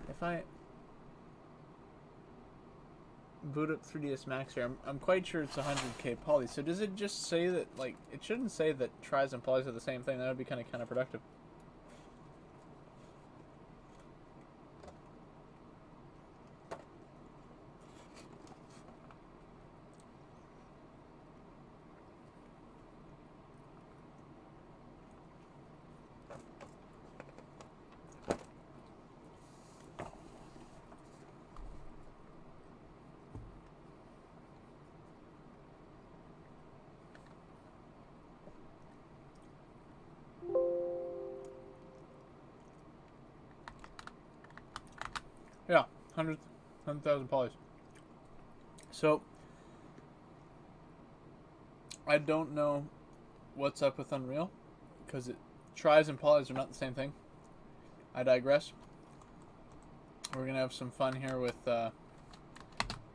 If I boot up 3ds Max here, I'm quite sure it's 100k poly. So does it just say that, like, it shouldn't say that tris and polys are the same thing? That would be kind of counterproductive. Yeah, 100,000 polys. So, I don't know what's up with Unreal, because tris and polys are not the same thing. I digress. We're going to have some fun here with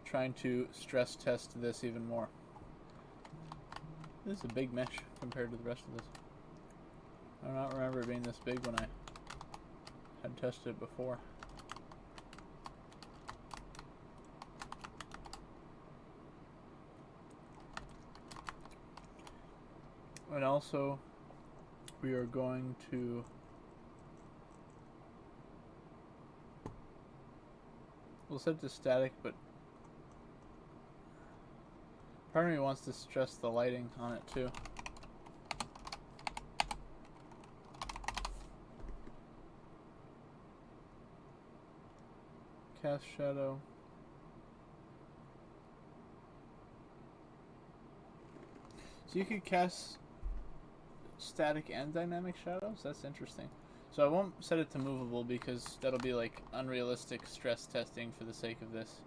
trying to stress test this even more. This is a big mesh compared to the rest of this. I do not remember it being this big when I had tested it before. And also, we are going to we'll set it to static, but part of me wants to stress the lighting on it too. Cast shadow. So you could cast static and dynamic shadows? That's interesting. So I won't set it to movable because that'll be like unrealistic stress testing for the sake of this.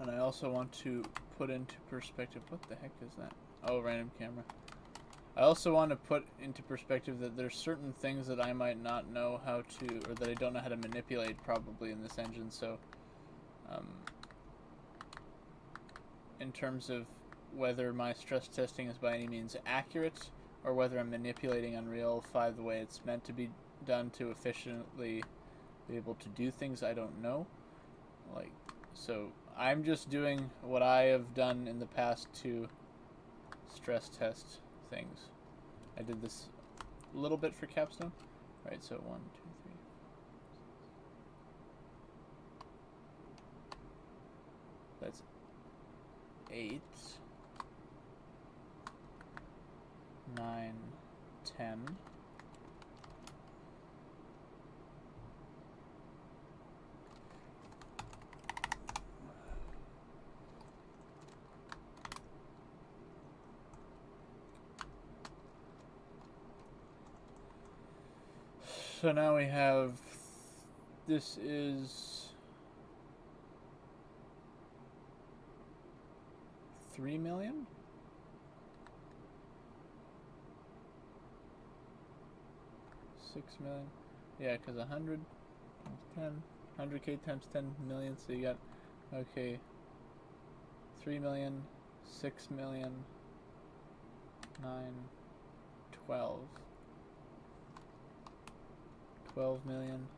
And I also want to put into perspective, what the heck is that? Oh, random camera. I also want to put into perspective that there's certain things that I might not know how to, or that I don't know how to manipulate probably in this engine, so in terms of whether my stress testing is by any means accurate, or whether I'm manipulating Unreal 5 the way it's meant to be done to efficiently be able to do things, I don't know. Like, so I'm just doing what I have done in the past to stress test things. I did this a little bit for Capstone. Right, so 1, 2, 3. That's 8, 9, 10. So now we have, this is 3 million? $6 million. Yeah, because 100 times 10, 100K times 10 million, so you got, okay, 3 million, 6 million, 9, 12. 12 million.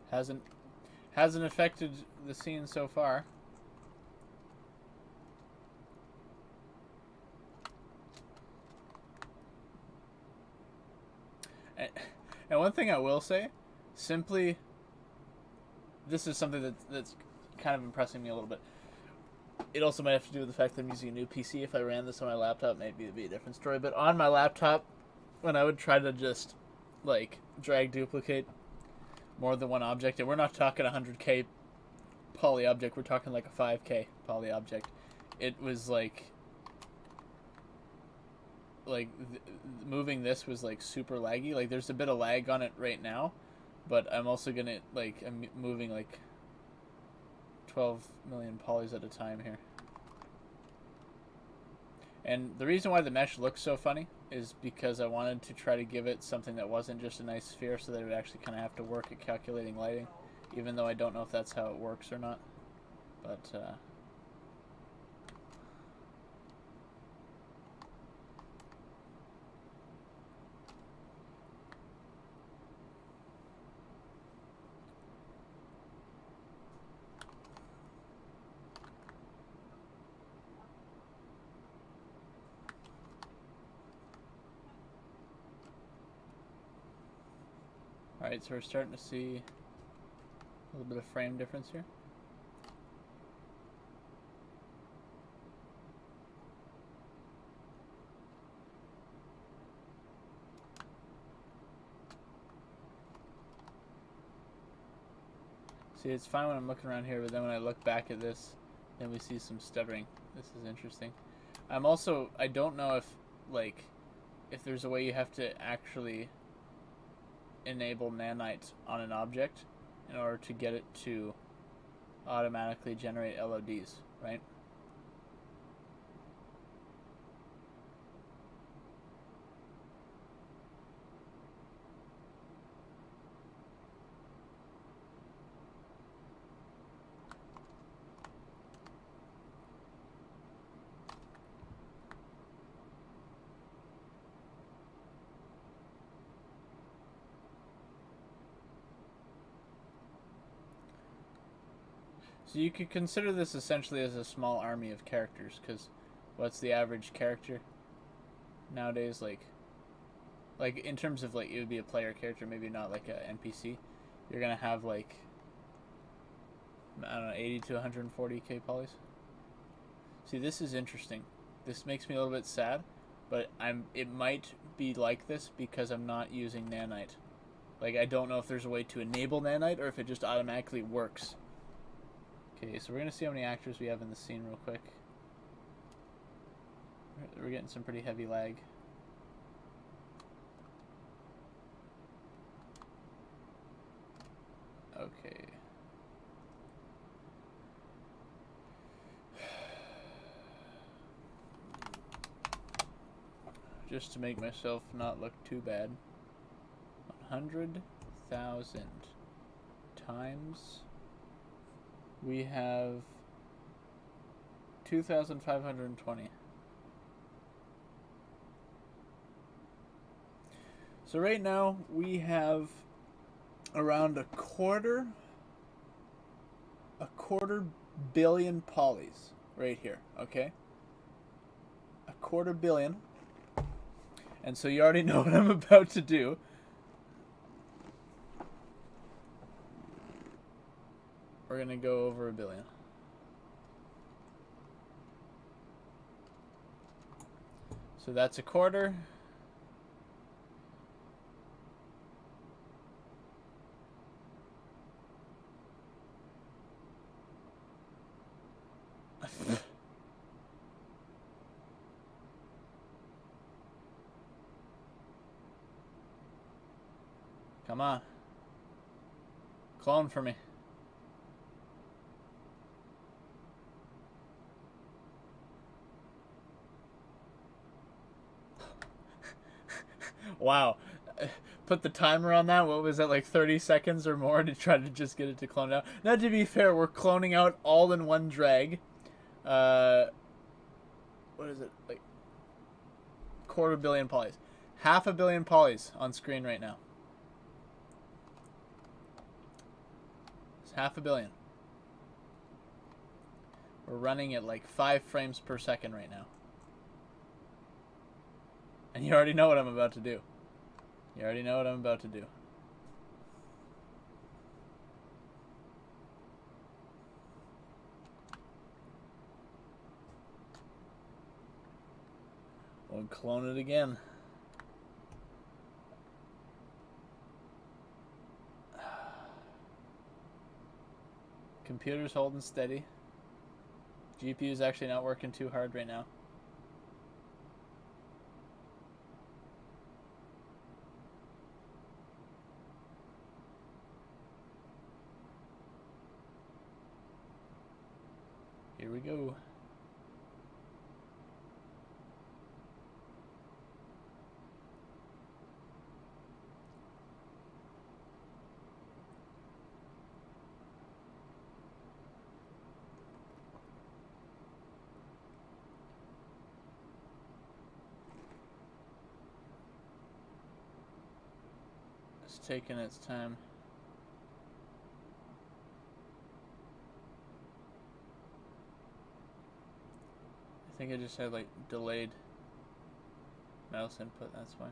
Hasn't affected the scene so far. And one thing I will say, simply, this is something that's kind of impressing me a little bit. It also might have to do with the fact that I'm using a new PC. If I ran this on my laptop, maybe it'd be a different story. But on my laptop, when I would try to just like drag duplicate more than one object, and we're not talking 100K poly object, we're talking like a 5K poly object, it was like moving this was like super laggy. Like there's a bit of lag on it right now, but I'm also gonna I'm moving like 12 million polys at a time here. And the reason why the mesh looks so funny is because I wanted to try to give it something that wasn't just a nice sphere, so that it would actually kind of have to work at calculating lighting, even though I don't know if that's how it works or not. But alright, so we're starting to see a little bit of frame difference here. See, it's fine when I'm looking around here, but then when I look back at this, then we see some stuttering. This is interesting. I don't know if there's a way you have to actually enable nanite on an object in order to get it to automatically generate LODs, right? So you could consider this essentially as a small army of characters, because what's the average character nowadays? Like in terms of like, it would be a player character, maybe not like a NPC. You're gonna have like, I don't know, 80 to 140K polys. See, this is interesting. This makes me a little bit sad, but it might be like this because I'm not using nanite. Like, I don't know if there's a way to enable nanite or if it just automatically works. Okay, so we're gonna see how many actors we have in the scene real quick. We're getting some pretty heavy lag. Okay. Just to make myself not look too bad. 100,000 times we have 2,520. So right now we have around a quarter billion polys right here, okay? A quarter billion. And so you already know what I'm about to do. We're gonna go over a billion. So that's a quarter. Come on. Clone for me. Wow. Put the timer on that. What was that, like 30 seconds or more to try to just get it to clone out? Now, to be fair, we're cloning out all in one drag. What is it? Like quarter billion polys. 500 million polys on screen right now. It's 500 million. We're running at like 5 frames per second right now. And you already know what I'm about to do. You already know what I'm about to do. We'll clone it again. Computer's holding steady. GPU's actually not working too hard right now. Here we go. It's taking its time. I think I just had like delayed mouse input, that's why.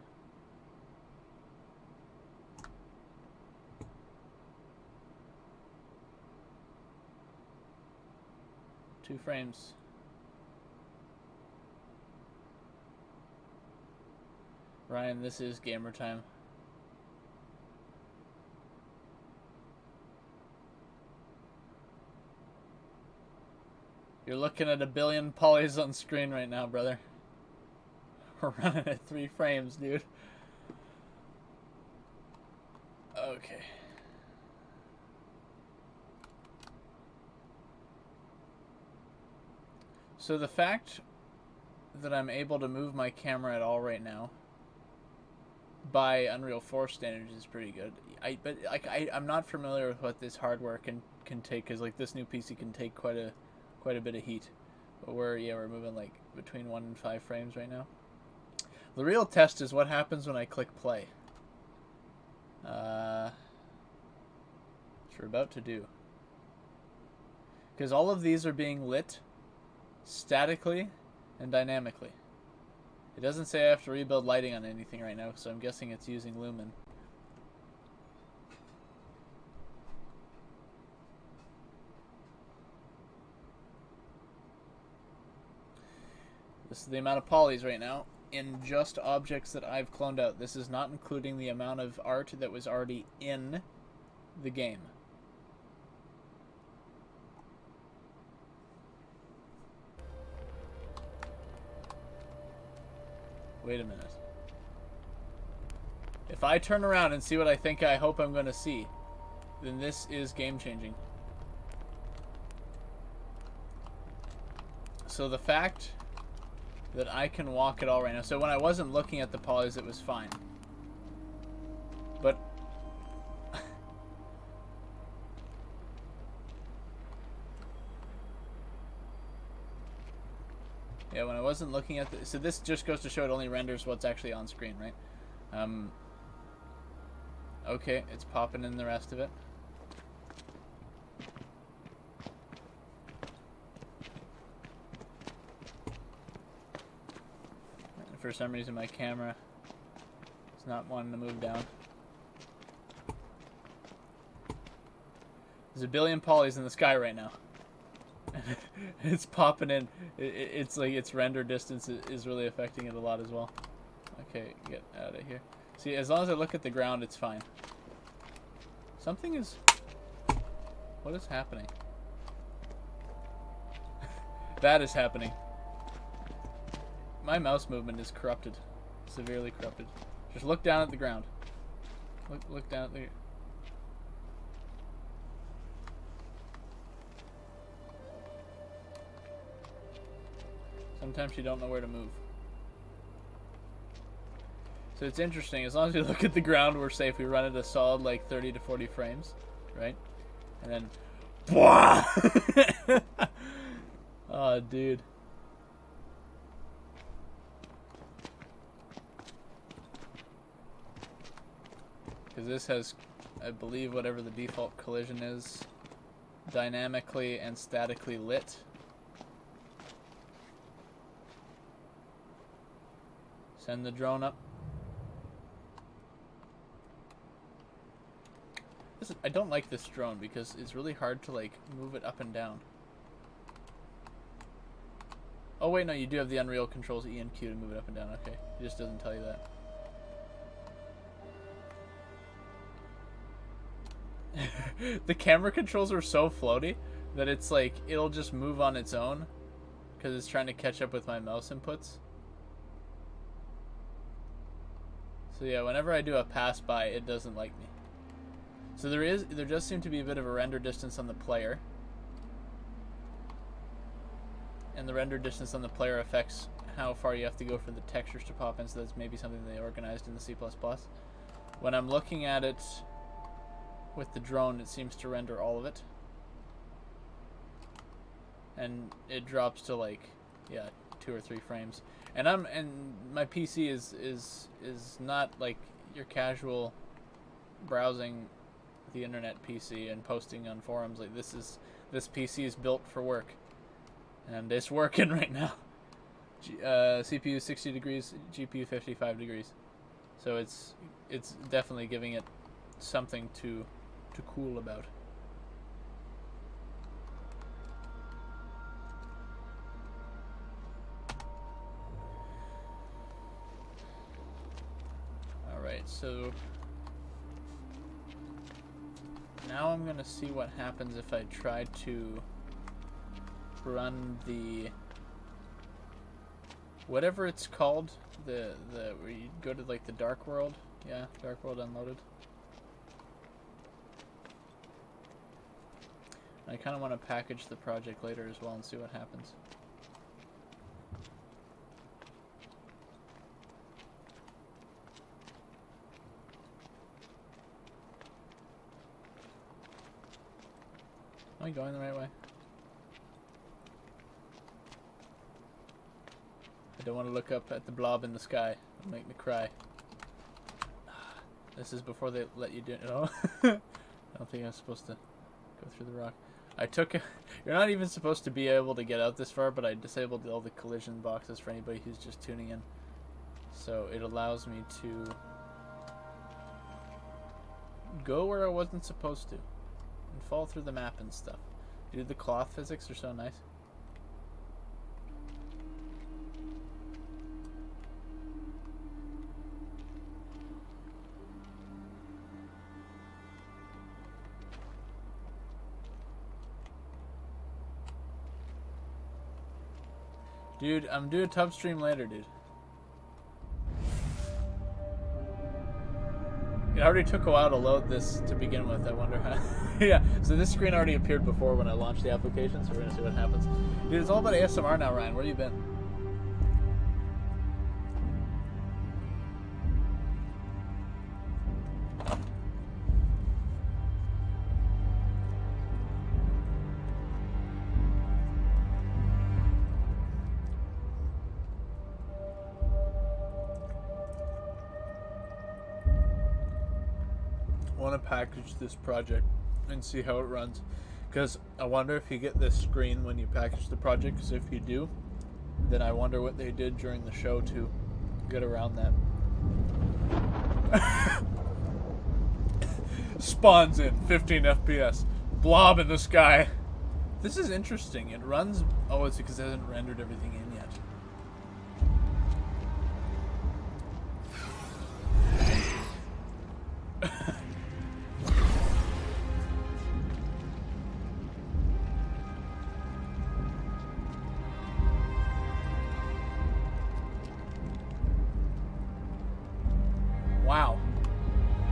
Two frames. Ryan, this is gamer time. You're looking at 1 billion polys on screen right now, brother. We're running at 3 frames, dude. Okay. So the fact that I'm able to move my camera at all right now by Unreal 4 standards is pretty good. But I'm not familiar with what this hardware can take, because like this new PC can take quite a bit of heat. But we're moving like between 1 and 5 frames right now. The real test is what happens when I click play. Which we're about to do. Because all of these are being lit statically and dynamically. It doesn't say I have to rebuild lighting on anything right now, so I'm guessing it's using Lumen. This is the amount of polys right now in just objects that I've cloned out. This is not including the amount of art that was already in the game. Wait a minute. If I turn around and see what I hope I'm going to see, then this is game-changing. So the fact that I can walk at all right now. So when I wasn't looking at the polys, it was fine. But yeah, when I wasn't looking at the... So this just goes to show it only renders what's actually on screen, right? Okay, it's popping in the rest of it. And for some reason my camera is not wanting to move down. There's a billion polys in the sky right now. It's popping in. It's like its render distance is really affecting it a lot as well. Okay, get out of here. See, as long as I look at the ground, it's fine. Something is... What is happening? That is happening. My mouse movement is corrupted. Severely corrupted. Just look down at the ground. Look down at the... Sometimes you don't know where to move. So it's interesting. As long as you look at the ground, we're safe. We run at a solid like 30 to 40 frames, right? And then, oh, dude. Because this has, I believe, whatever the default collision is, dynamically and statically lit. Send the drone up. Listen, I don't like this drone because it's really hard to like move it up and down. Oh wait, no, you do have the Unreal controls E and Q to move it up and down. Okay, it just doesn't tell you that. The camera controls are so floaty that it's like it'll just move on its own because it's trying to catch up with my mouse inputs. So yeah, whenever I do a pass by, it doesn't like me. So there does seem to be a bit of a render distance on the player. And the render distance on the player affects how far you have to go for the textures to pop in, so that's maybe something they organized in the C++. When I'm looking at it with the drone, it seems to render all of it. And it drops to like, yeah, 2 or 3 frames. And my PC is not like your casual browsing the internet PC and posting on forums. Like this PC is built for work, and it's working right now. CPU 60 degrees, GPU 55 degrees, so it's definitely giving it something to cool about. Alright, so now I'm gonna see what happens if I try to run the whatever it's called, the where you go to like the Dark World. Yeah, Dark World Unloaded. I kind of want to package the project later as well and see what happens. Am I going the right way? I don't want to look up at the blob in the sky. It'll make me cry. This is before they let you do it. Oh. I don't think I'm supposed to go through the rock. You're not even supposed to be able to get out this far, but I disabled all the collision boxes for anybody who's just tuning in. So it allows me to go where I wasn't supposed to and fall through the map and stuff. Dude, the cloth physics are so nice. Dude, I'm doing a tub stream later, dude. It already took a while to load this to begin with. I wonder how. Yeah, so this screen already appeared before when I launched the application, so we're gonna see what happens. Dude, it's all about ASMR now, Ryan. Where you been? I want to package this project and see how it runs, because I wonder if you get this screen when you package the project, because if you do, then I wonder what they did during the show to get around that. Spawns in 15 FPS, blob in the sky. This is interesting. It runs. Oh, it's because it hasn't rendered everything in yet. Wow,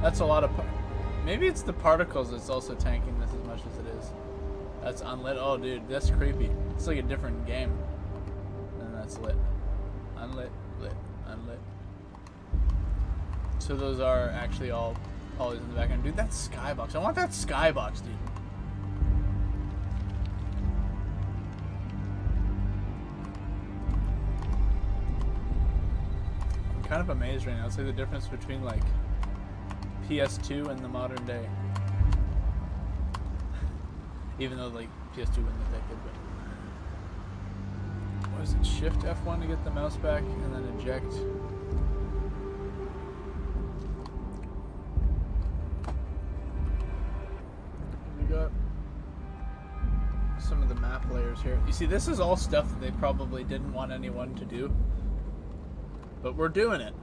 that's a lot of. Maybe it's the particles that's also tanking this as much as it is. That's unlit. Oh, dude, that's creepy. It's like a different game. And that's lit. Unlit, lit, unlit. So those are actually all polys in the background. Dude, that's skybox. I want that skybox, dude. I'm kind of amazed right now. It's like the difference between like PS2 and the modern day. Even though like PS2 wasn't that good, but what is it? Shift F1 to get the mouse back, and then eject. We got some of the map layers here. You see, this is all stuff that they probably didn't want anyone to do, but we're doing it.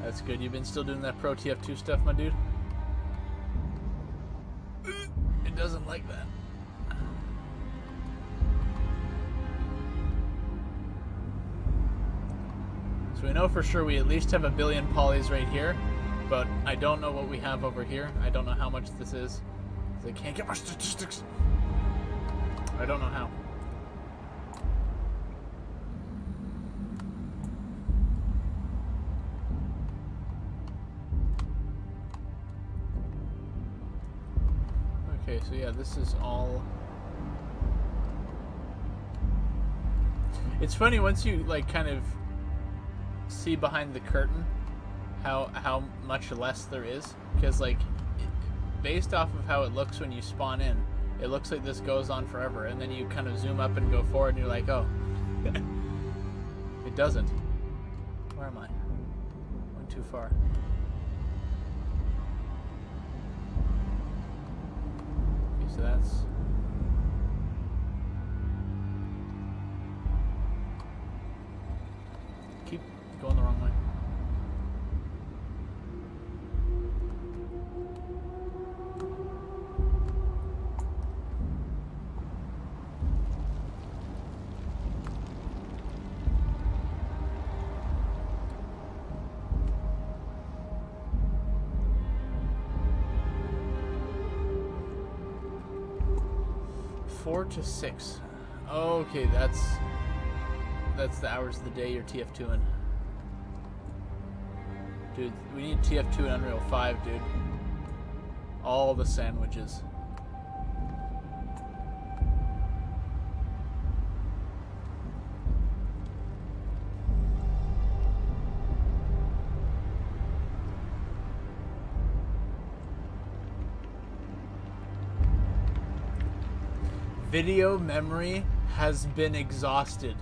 That's good. You've been still doing that Pro TF2 stuff, my dude? It doesn't like that. So we know for sure we at least have 1 billion polys right here, but I don't know what we have over here. I don't know how much this is. I can't get my statistics. I don't know how. Okay, so yeah, this is all. It's funny once you like kind of see behind the curtain how much less there is, because like based off of how it looks when you spawn in, it looks like this goes on forever, and then you kind of zoom up and go forward, and you're like, oh, it doesn't. Where am I? Went too far. So that's keep going the wrong way. Four to 6. Okay, that's the hours of the day you're TF2 in. Dude, we need TF2 in Unreal 5, dude. All the sandwiches. Video memory has been exhausted.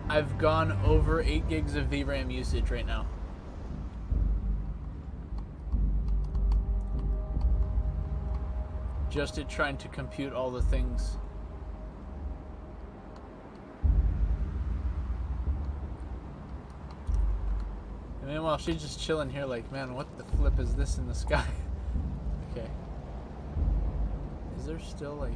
I've gone over 8 gigs of VRAM usage right now. Just at trying to compute all the things. Meanwhile, she's just chilling here like, man, what the flip is this in the sky? Okay. Is there still like...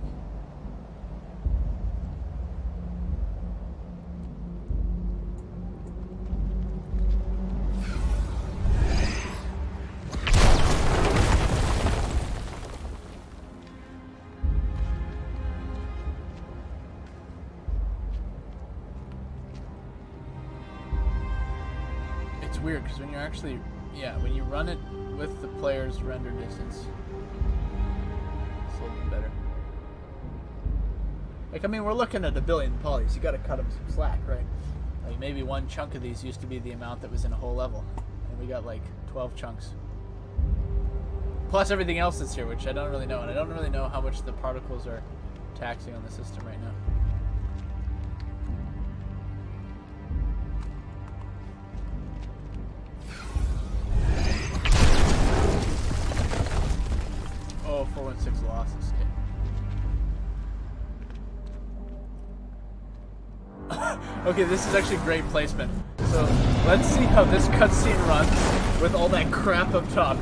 It's weird because when you're actually, when you run it with the player's render distance, it's a little bit better. Like, I mean, we're looking at 1 billion polys. You got to cut them some slack, right? Like, maybe one chunk of these used to be the amount that was in a whole level, and we got like 12 chunks. Plus everything else that's here, which I don't really know, and I don't really know how much the particles are taxing on the system right now. Oh, 416 losses. Okay. Okay, this is actually great placement. So let's see how this cutscene runs with all that crap up top.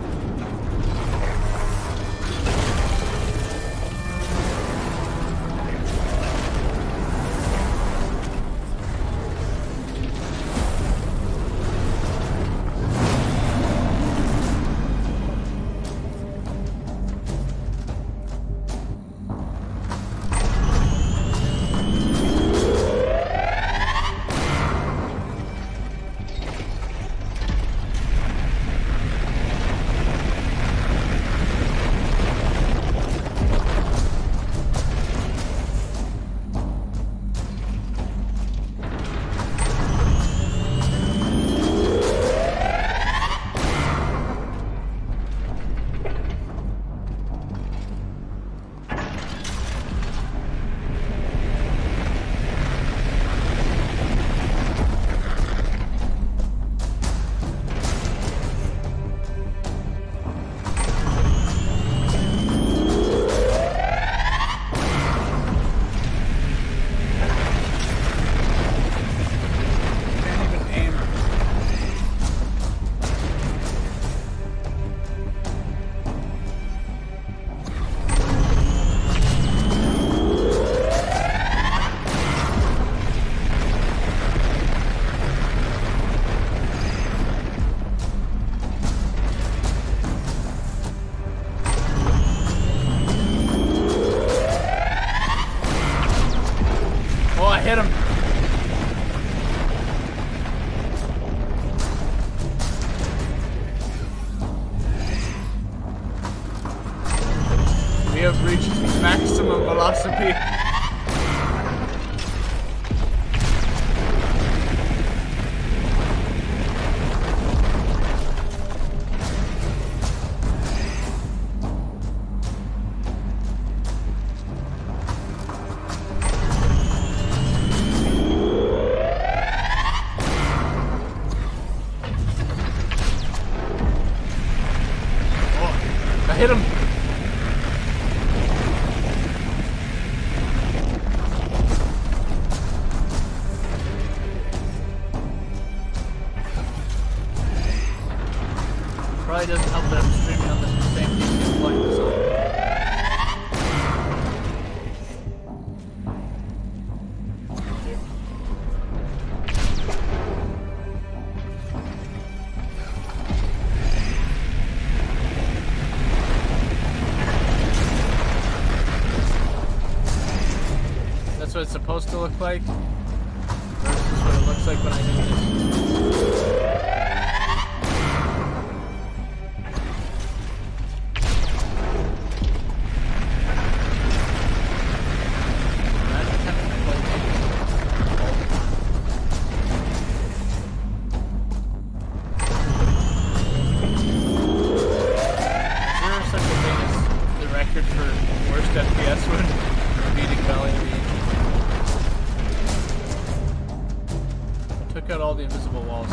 Hit him. We have reached maximum velocity. Hit him. Probably doesn't help that I'm streaming on the same PC and playing this on. That's what it's supposed to look like versus what it looks like when I do this. Took out all the invisible walls.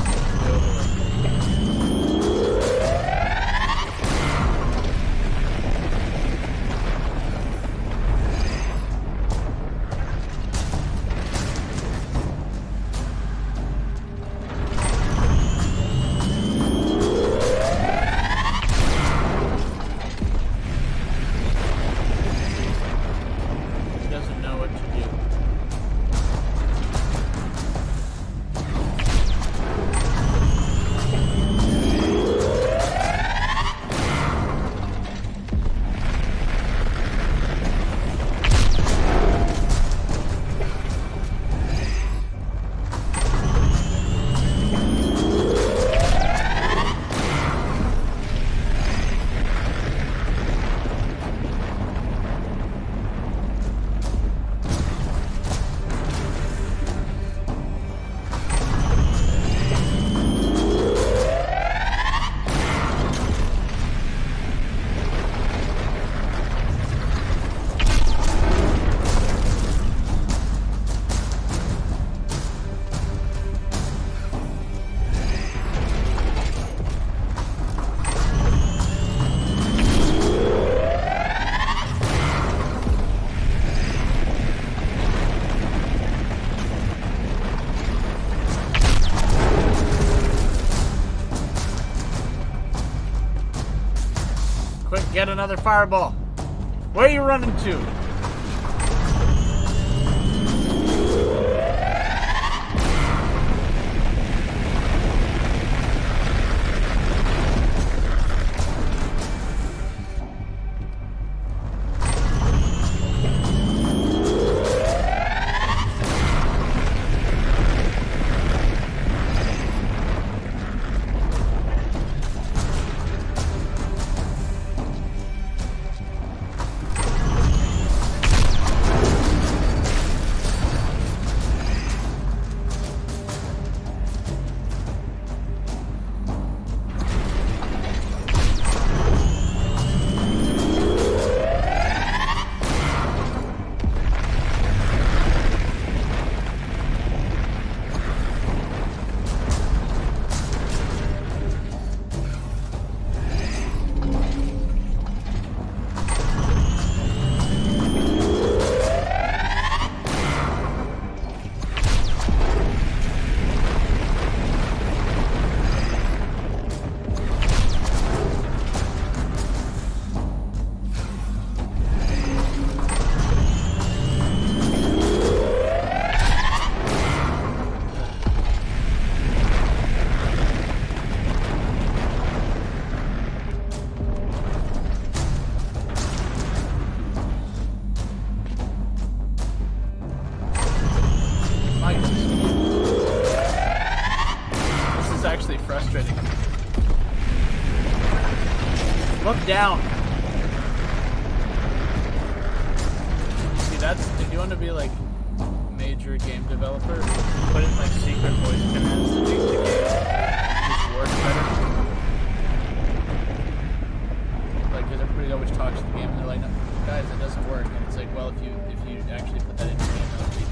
another fireball. Where are you running to? Frustrating. Look down. See, that's if you want to be like major game developer, put in like secret voice commands to make the game just work better. Like, because everybody always talks to the game and they're like, no, guys, it doesn't work. And it's like, well, if you actually put that in your game, that would be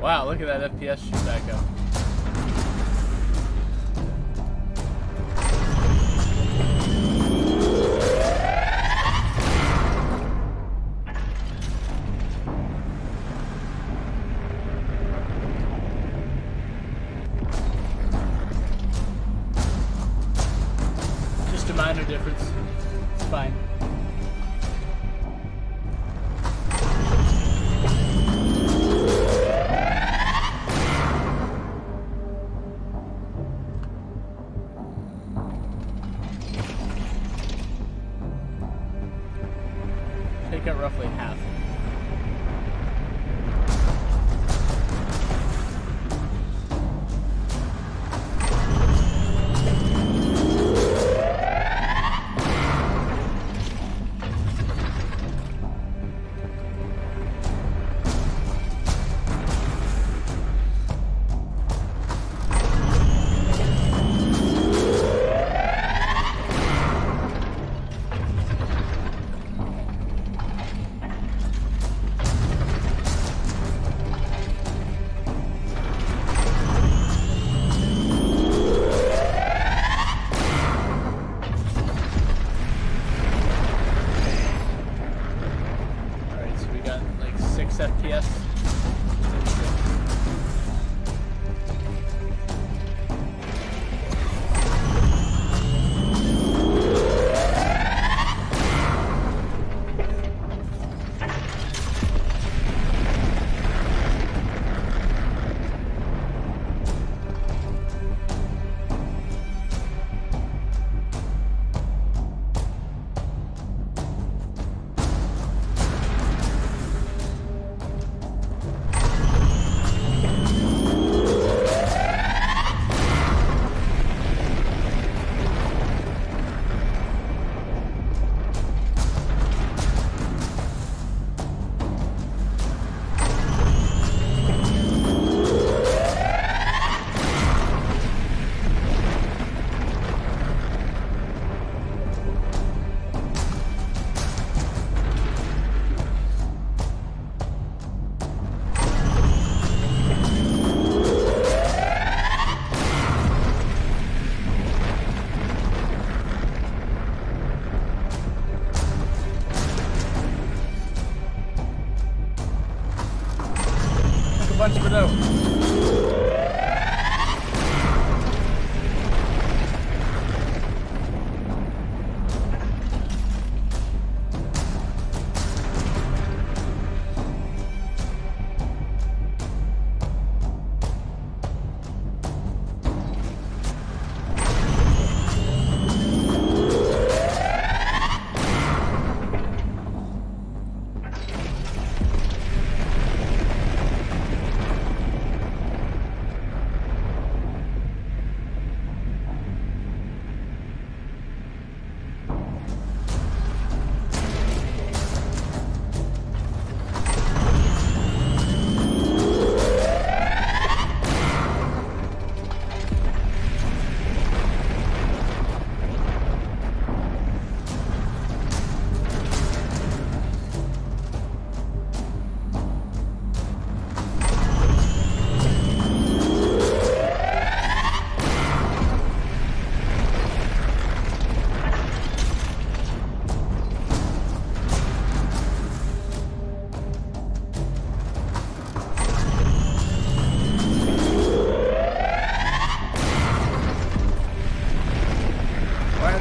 wow, look at that FPS shoot back up. Just a minor difference. It's fine. Take out roughly half.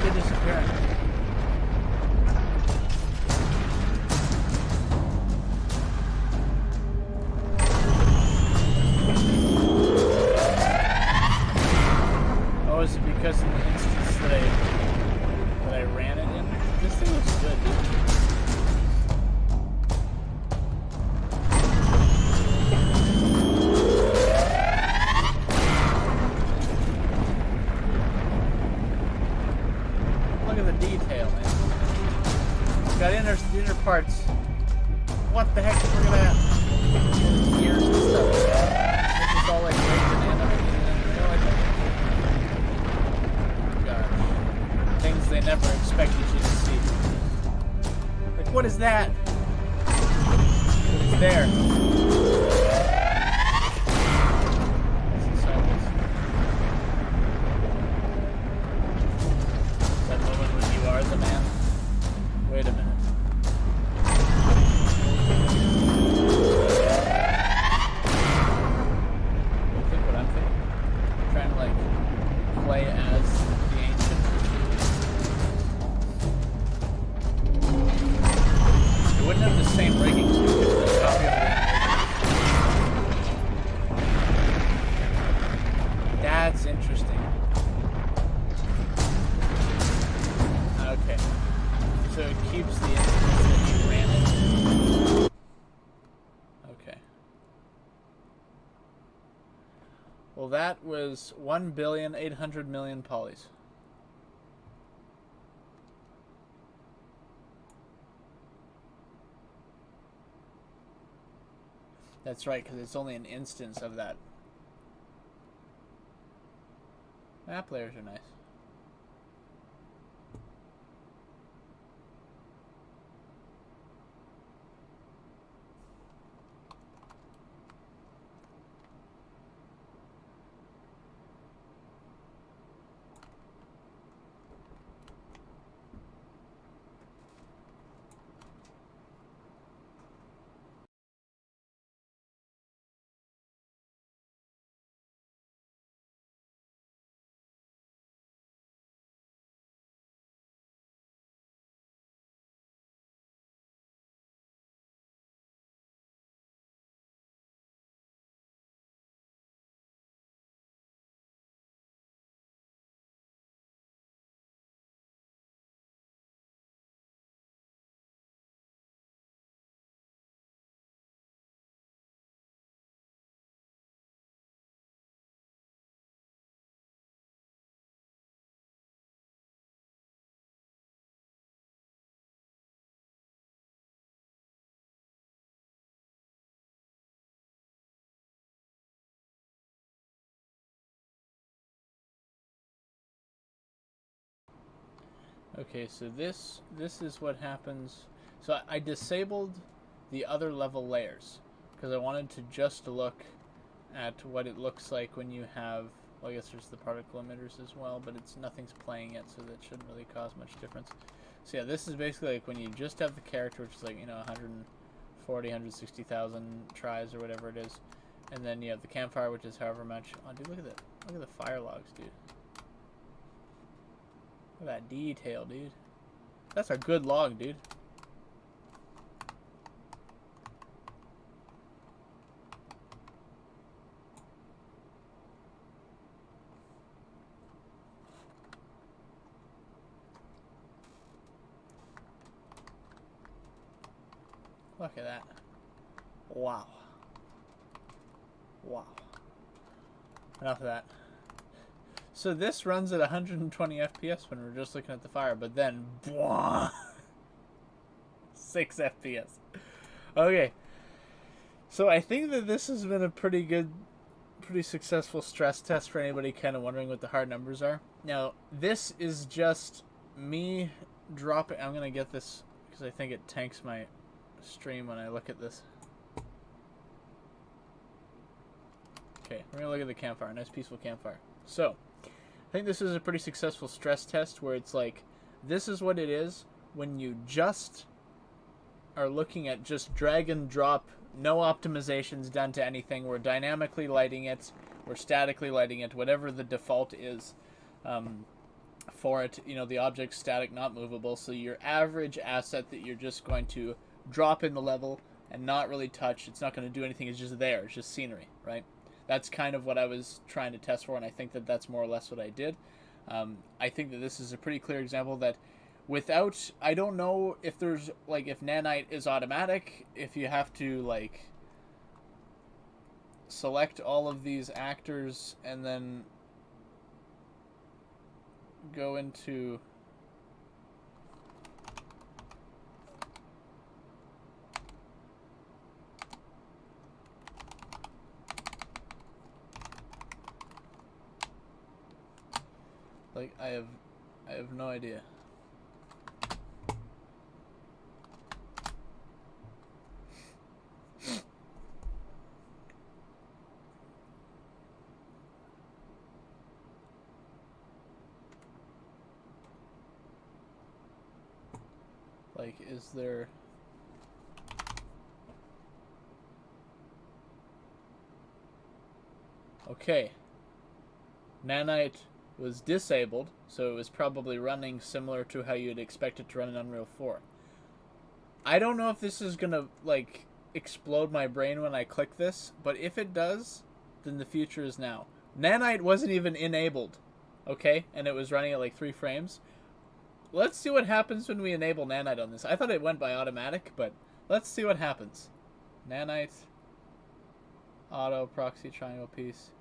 they're disappearing. Oh, is it because in the instance that I ran it in? This thing looks good, dude. Look at the detail, man. It's got inner parts. What the heck? Look at that. Gears and stuff. It's just all like rigged and animated. No idea. Gosh. Things they never expected you to see. Like, what is that? What is there? What's inside this? That moment when you are the man? Wait a minute. You think what I'm thinking? Trying to like play as the ancient. It wouldn't have the same rigging so you could just copy of the animation. That's interesting. Okay. So it keeps the instance that you ran it. Okay. Well, that was 1,800,000,000 polys. That's right, because it's only an instance of that. Map layers are nice. Okay, so this is what happens. So I disabled the other level layers because I wanted to just look at what it looks like when you have, well, I guess there's the particle emitters as well, but nothing's playing yet, so that shouldn't really cause much difference. So yeah, this is basically like when you just have the character, which is like, 140, 160,000 tries or whatever it is, and then you have the campfire, which is however much. Oh, dude, look at that! Look at the fire logs, dude. Look at that detail, dude. That's a good log, dude. Look at that. Wow. Wow. Enough of that. So this runs at 120 FPS when we're just looking at the fire, but then, 6 FPS. Okay. So I think that this has been a pretty successful stress test for anybody kind of wondering what the hard numbers are. Now, this is just me dropping. I'm going to get this because I think it tanks my stream when I look at this. Okay, we're going to look at the campfire. Nice peaceful campfire. So, I think this is a pretty successful stress test where it's like, this is what it is when you just are looking at just drag and drop, no optimizations done to anything. We're dynamically lighting it, we're statically lighting it, whatever the default is. for it, you know, the object's static, not movable. So your average asset that you're just going to drop in the level and not really touch, it's not going to do anything, it's just there, it's just scenery, right? That's kind of what I was trying to test for, and I think that that's more or less what I did. I think that this is a pretty clear example that without, I don't know if there's, like, if nanite is automatic, if you have to, like, select all of these actors and then go into like I have no idea. Like, is there... Okay. Nanite was disabled, so it was probably running similar to how you'd expect it to run in Unreal 4. I don't know if this is gonna, like, explode my brain when I click this, but if it does, then the future is now. Nanite wasn't even enabled, okay? And it was running at like 3 frames. Let's see what happens when we enable Nanite on this. I thought it went by automatic, but let's see what happens. Nanite, auto, proxy, triangle piece.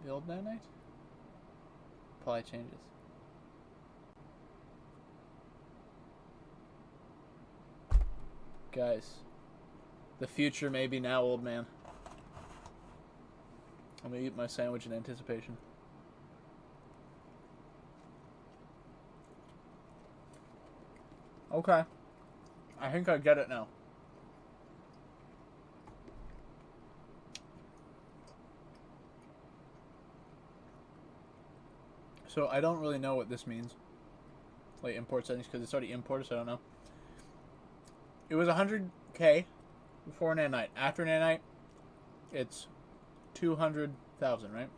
Build Nanite? Apply changes. Guys, the future may be now, old man. I'm gonna eat my sandwich in anticipation. Okay. I think I get it now. So I don't really know what this means. Like import settings, because it's already imported, so I don't know. It was 100K before Nanite. After Nanite, it's 200,000, right?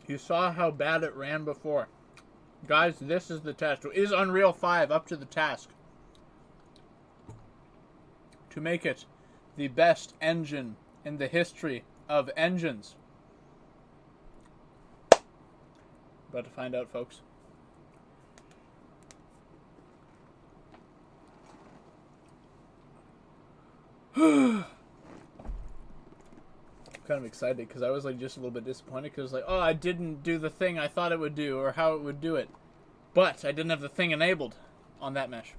You saw how bad it ran before. Guys, this is the test. Is Unreal 5 up to the task to make it the best engine in the history of engines? About to find out, folks. Kind of excited because I was like just a little bit disappointed because like, oh, I didn't do the thing I thought it would do or how it would do it, but I didn't have the thing enabled on that mesh.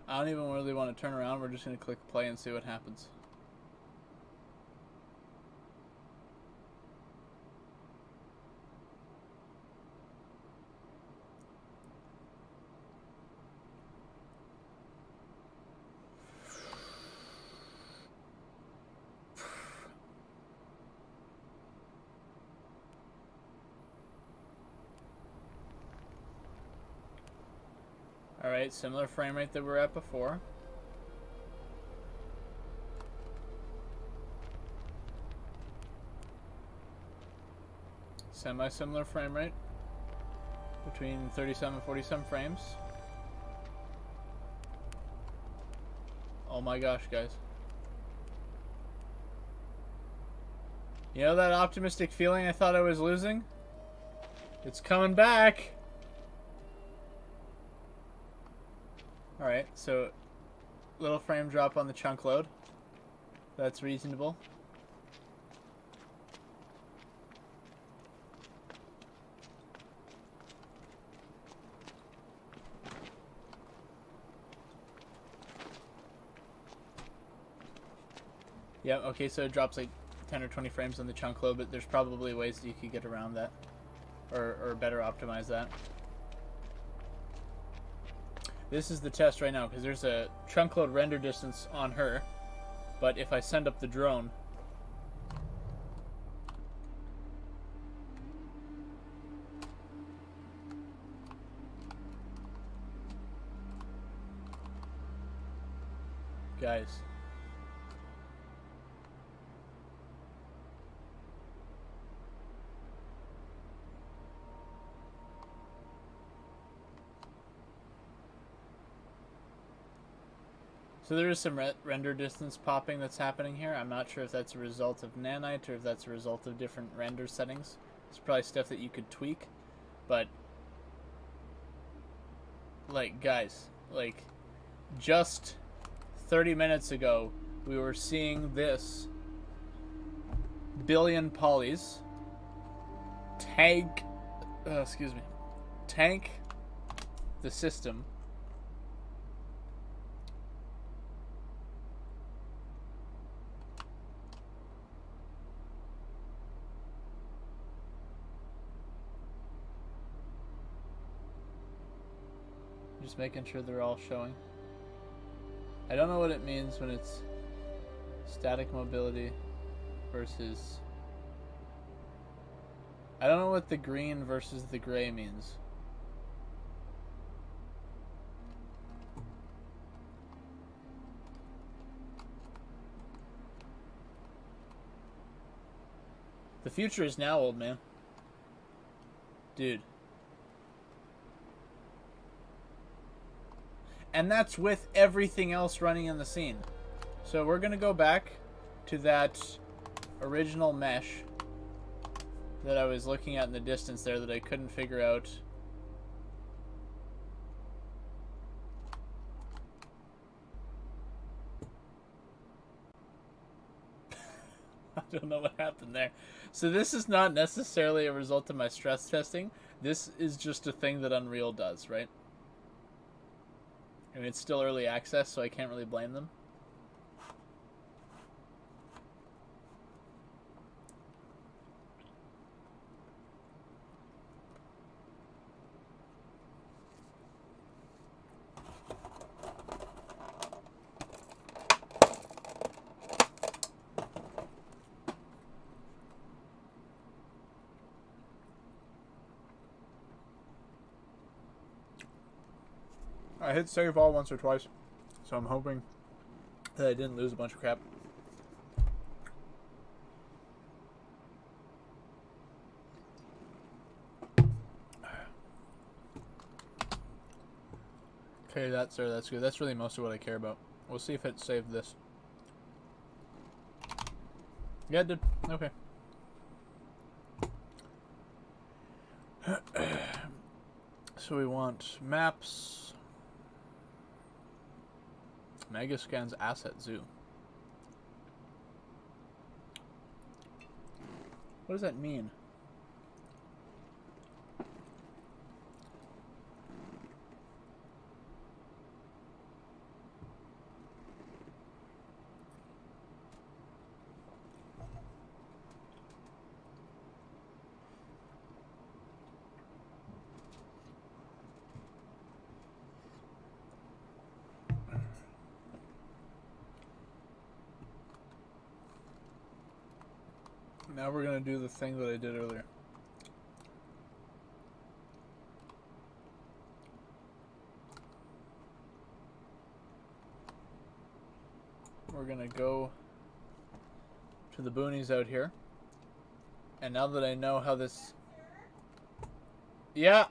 I don't even really want to turn around. We're just going to click play and see what happens. Alright, similar frame rate that we were at before. Semi-similar frame rate. Between 37 and 47 frames. Oh my gosh, guys. You know that optimistic feeling I thought I was losing? It's coming back! Alright, so little frame drop on the chunk load. That's reasonable. Yeah, okay, so it drops like 10 or 20 frames on the chunk load, but there's probably ways that you could get around that. Or better optimize that. This is the test right now, because there's a chunk load render distance on her. But if I send up the drone... Guys... So there is some render distance popping that's happening here. I'm not sure if that's a result of Nanite or if that's a result of different render settings. It's probably stuff that you could tweak, but like guys, like just 30 minutes ago we were seeing this billion polys tank the system. Just making sure they're all showing. I don't know what it means when it's static mobility versus... I don't know what the green versus the gray means. The future is now, old man. Dude. And that's with everything else running in the scene. So we're going to go back to that original mesh that I was looking at in the distance there that I couldn't figure out. I don't know what happened there. So this is not necessarily a result of my stress testing. This is just a thing that Unreal does, right? I mean, it's still early access, so I can't really blame them. I hit save all once or twice, so I'm hoping that I didn't lose a bunch of crap. Okay, that's good. That's really most of what I care about. We'll see if it saved this. Yeah, it did. Okay. So we want maps. Megascans Asset Zoo. What does that mean? Now we're going to do the thing that I did earlier. We're going to go to the boonies out here. And now that I know how this... Yeah!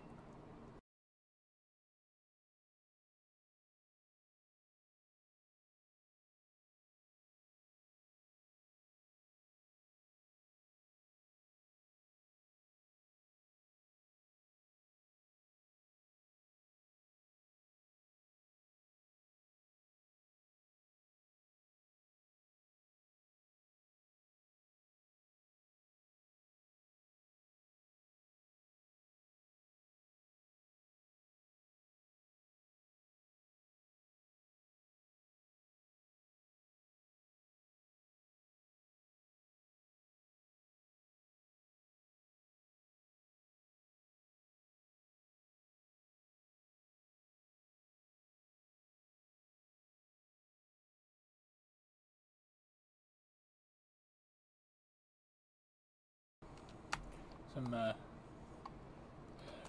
Some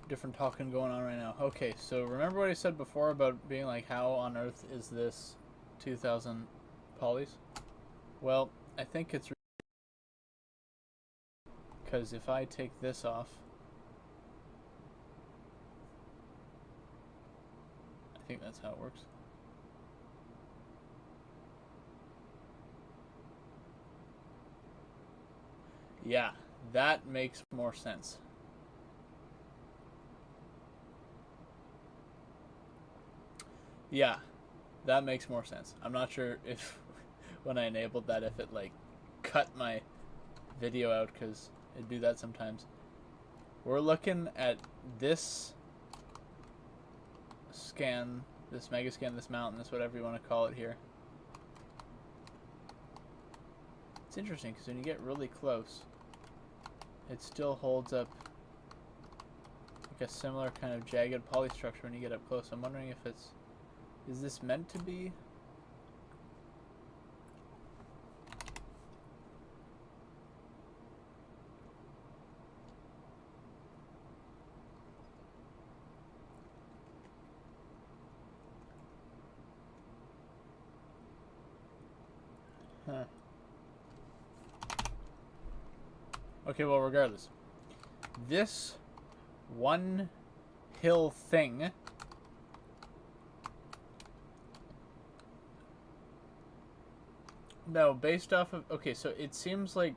different talking going on right now. Okay, so remember what I said before about being like, how on earth is this 2,000 polys? Well, I think it's because if I take this off, I think that's how it works. Yeah, that makes more sense. Yeah, that makes more sense. I'm not sure if when I enabled that, if it like cut my video out, because it do that sometimes. We're looking at this scan, this mega scan, this mountain, this whatever you want to call it here. It's interesting because when you get really close, it still holds up like a similar kind of jagged poly structure when you get up close. I'm wondering if it's, is this meant to be? Huh. Okay, well, regardless. This one hill thing no, based off of, okay, so it seems like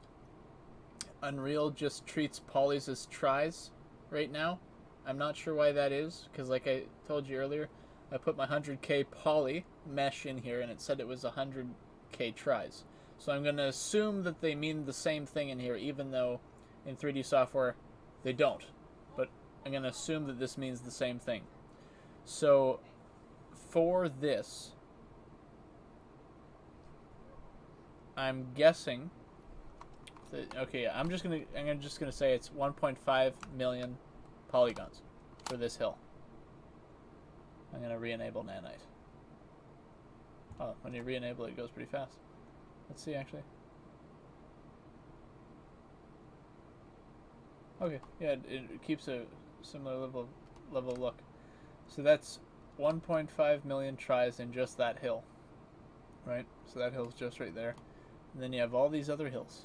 Unreal just treats polys as tries right now. I'm not sure why that is, because like I told you earlier, I put my 100k poly mesh in here and it said it was 100k tries. So I'm going to assume that they mean the same thing in here, even though in 3D software they don't. But I'm going to assume that this means the same thing. So for this, I'm guessing that, okay, I'm just gonna say it's 1.5 million polygons for this hill. I'm gonna re-enable Nanite. Oh, when you re-enable it, it goes pretty fast. Let's see, actually. Okay, yeah, it keeps a similar level of look. So that's 1.5 million tries in just that hill, right? So that hill's just right there. And then you have all these other hills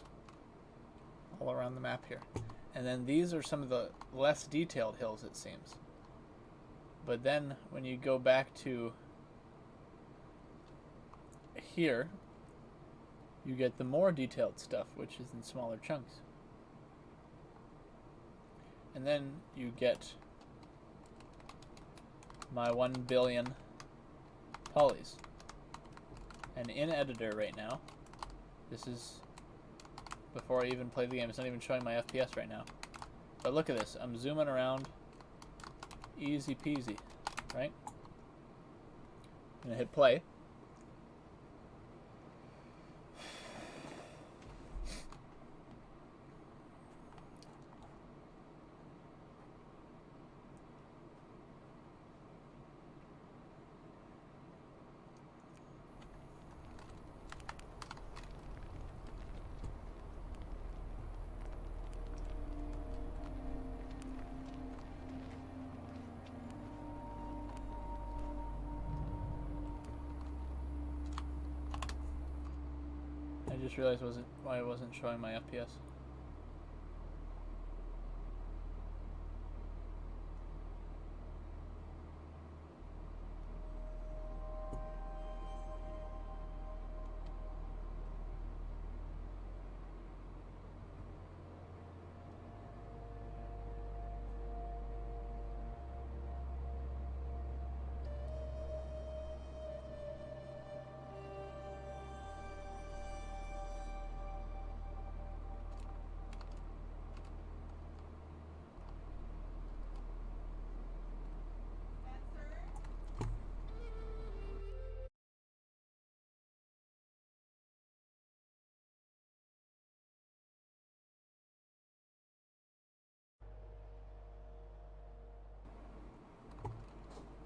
all around the map here. And then these are some of the less detailed hills, it seems. But then when you go back to here, you get the more detailed stuff, which is in smaller chunks. And then you get my 1 billion polys. And in editor right now, this is before I even play the game. It's not even showing my FPS right now. But look at this. I'm zooming around. Easy peasy, right? I'm going to hit play. I just realized why it wasn't showing my FPS.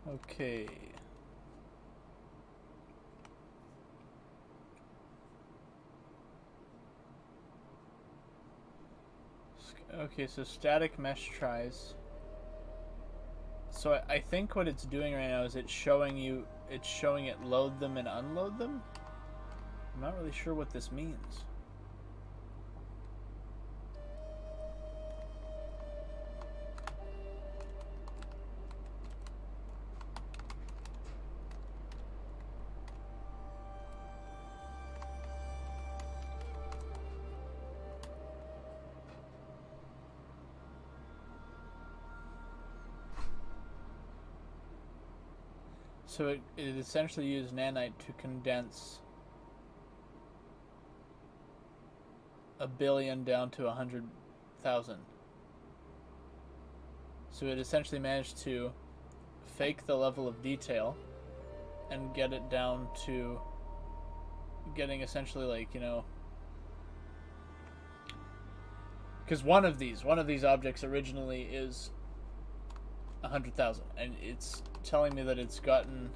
Okay. Okay, so static mesh tries. So I think what it's doing right now is it's showing it load them and unload them. I'm not really sure what this means. So it essentially used nanite to condense 1 billion down to 100,000. So it essentially managed to fake the level of detail and get it down to getting essentially like, you know, because one of these objects originally is 100,000, and it's telling me that it's gotten.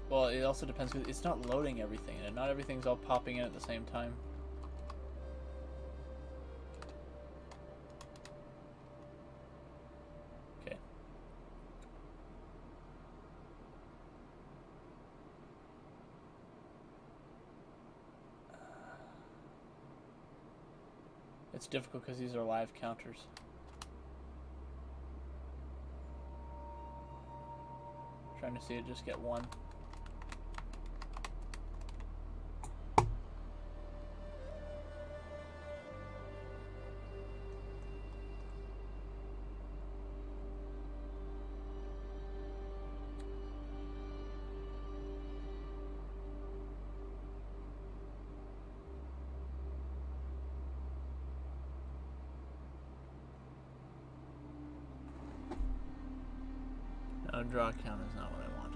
Well, it also depends because it's not loading everything, and not everything's all popping in at the same time. Okay. It's difficult because these are live counters. Trying to see it just get one. No, draw count is not what I want.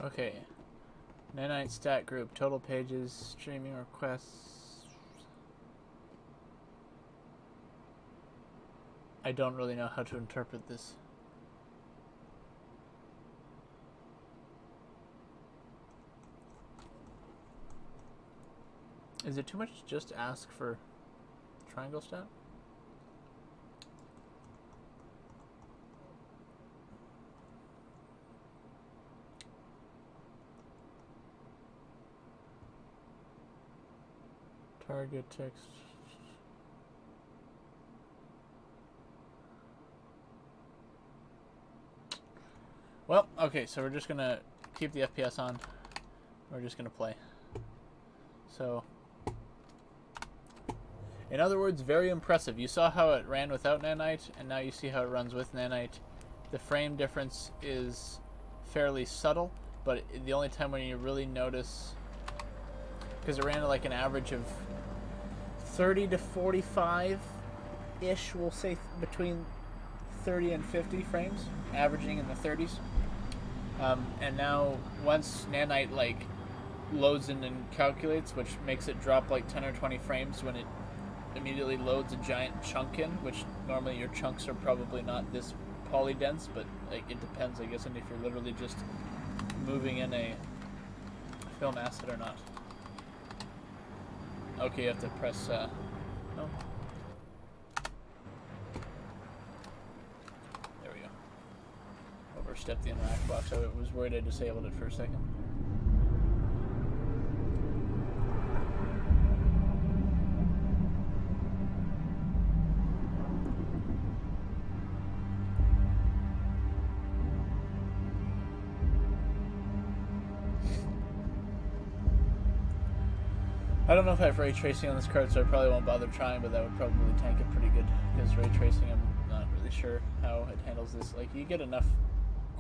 Okay. Nanite stat group, total pages, streaming requests. I don't really know how to interpret this. Is it too much to just ask for triangle stat? Target text. Well, okay, so we're just gonna keep the FPS on. We're just gonna play. So, in other words, very impressive. You saw how it ran without nanite, and now you see how it runs with nanite. The frame difference is fairly subtle, but the only time when you really notice, because it ran at like an average of 30 to 45-ish, we'll say between 30 and 50 frames, averaging in the 30s. And now once nanite like loads in and calculates, which makes it drop like 10 or 20 frames when it immediately loads a giant chunk in, which normally your chunks are probably not this polydense, but like it depends, I guess, on if you're literally just moving in a film asset or not. Okay, you have to press, no. There we go. Overstepped the interact box. I was worried I disabled it for a second. I don't know if I have ray tracing on this card, so I probably won't bother trying, but that would probably tank it pretty good, because ray tracing, I'm not really sure how it handles this. Like, you get enough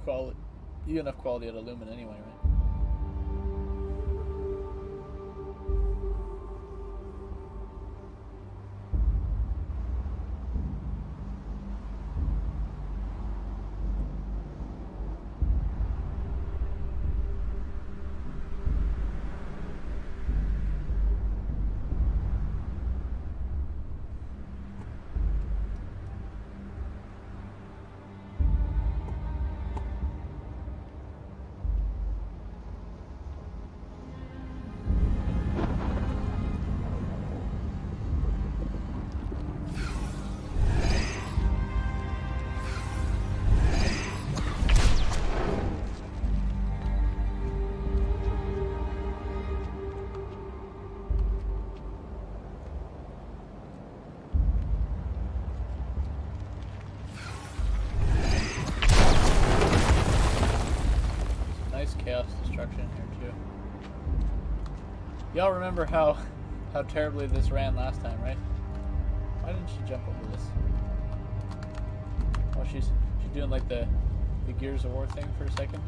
quality out of Lumen anyway, right? Chaos destruction here too. Y'all remember how terribly this ran last time, right? Why didn't she jump over this? Oh, she's doing like the Gears of War thing for a second.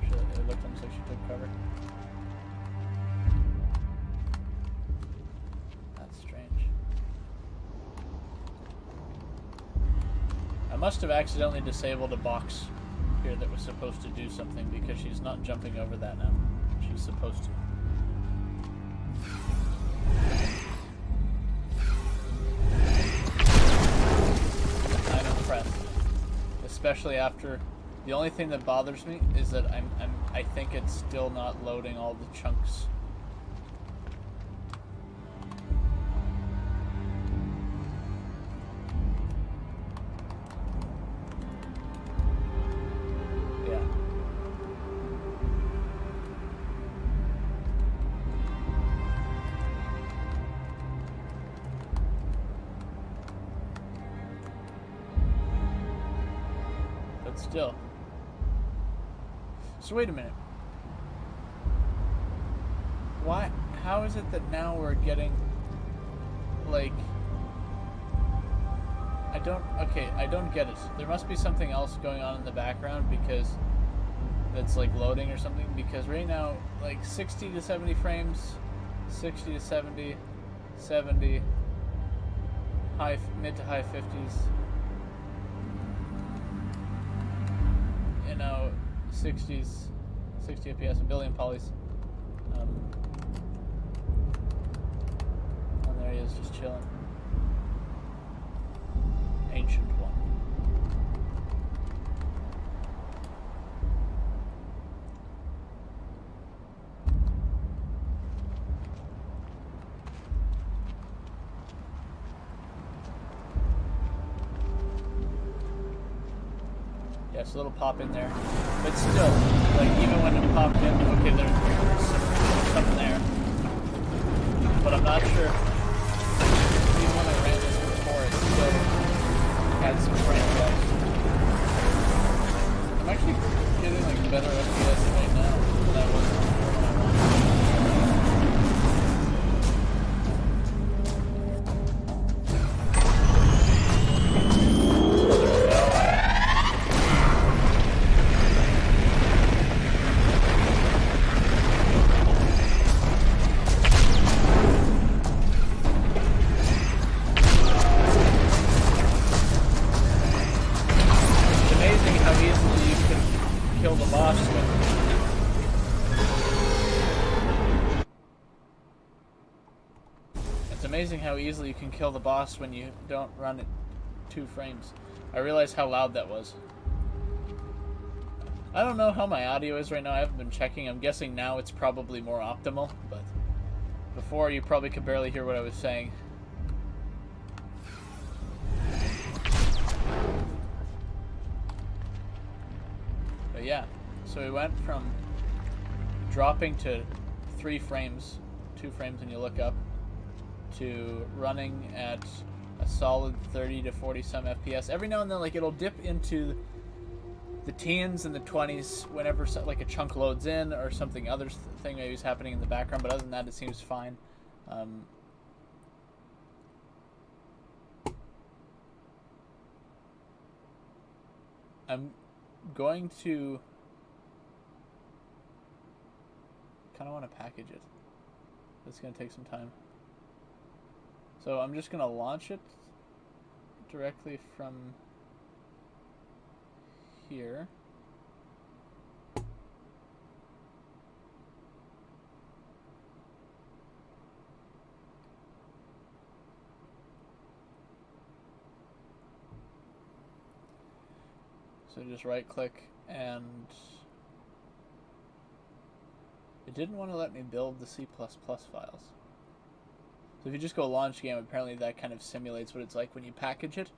It looked almost like she took cover. That's strange. I must have accidentally disabled a box here that was supposed to do something, because she's not jumping over that now. She's supposed to. I'm impressed, especially after the only thing that bothers me is that I think it's still not loading all the chunks. Still. So wait a minute. Why? How is it that now we're getting, like, I don't get it. There must be something else going on in the background, because that's like loading or something, because right now, like 60 to 70 frames, 60 to 70, 70, mid to high 50s. 60s, 60 FPS, a billion polys. And there he is, just chilling. Ancient one. Yes, a little pop in there. But still, like, even when it popped in, okay, there's something there. But I'm not sure. Even when I ran this before, it still had some frame drops. I'm actually getting, like, better FPS right now than I was before when I wanted. Amazing how easily you can kill the boss when you don't run it 2 frames. I realized how loud that was. I don't know how my audio is right now. I haven't been checking. I'm guessing now it's probably more optimal, but before you probably could barely hear what I was saying. But yeah, so we went from dropping to 3 frames, 2 frames when you look up, to running at a solid 30 to 40 some FPS. Every now and then, like, it'll dip into the teens and the 20s whenever like a chunk loads in or something other thing maybe is happening in the background, but other than that it seems fine. I'm going to kind of want to package it. It's going to take some time. So I'm just going to launch it directly from here. So just right click, and it didn't want to let me build the C++ files. So if you just go launch game, apparently that kind of simulates what it's like when you package it.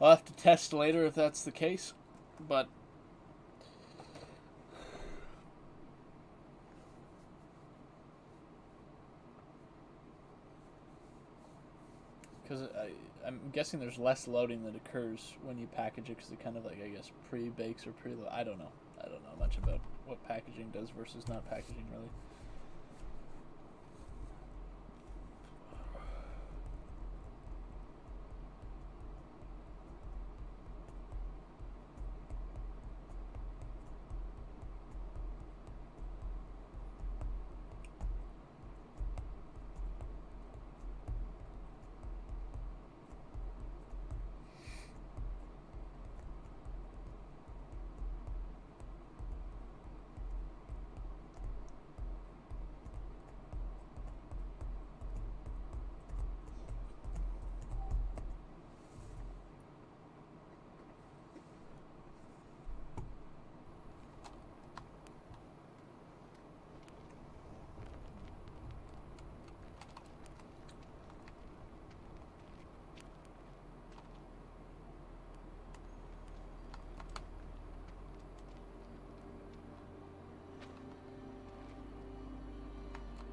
I'll have to test later if that's the case, but because I'm guessing there's less loading that occurs when you package it, because it kind of like, I guess, pre-bakes or pre-load. I don't know much about what packaging does versus not packaging, really.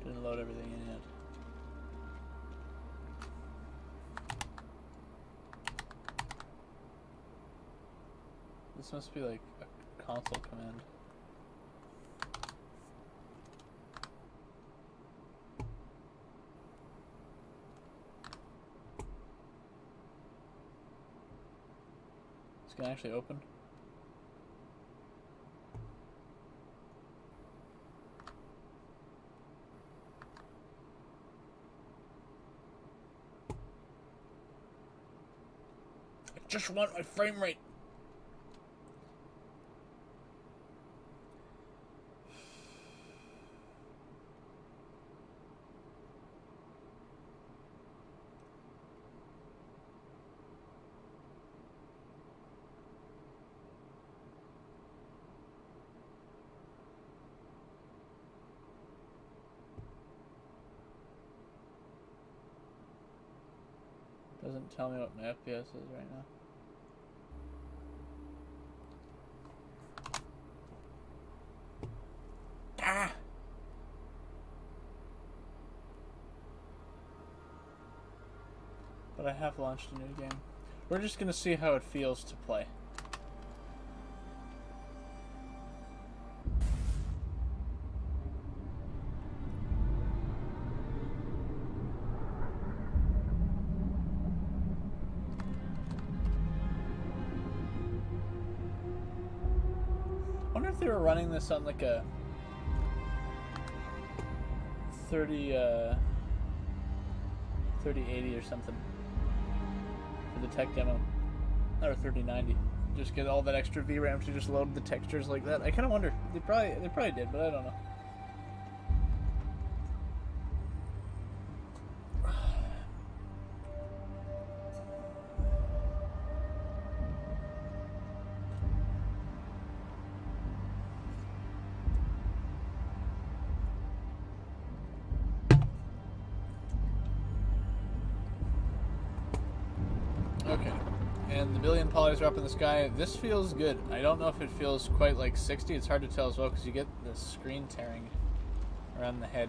Didn't load everything in yet. This must be like a console command. It's gonna actually open. I just want my frame rate. Doesn't tell me what my FPS is right now. Ah! But I have launched a new game. We're just gonna see how it feels to play. I wonder if they were running this on like a 3080 or something for the tech demo, or 3090. Just get all that extra VRAM to just load the textures like that. I kind of wonder. They probably did, but I don't know. Okay, and the billion polys are up in the sky. This feels good. I don't know if it feels quite like 60. It's hard to tell as well because you get the screen tearing around the head.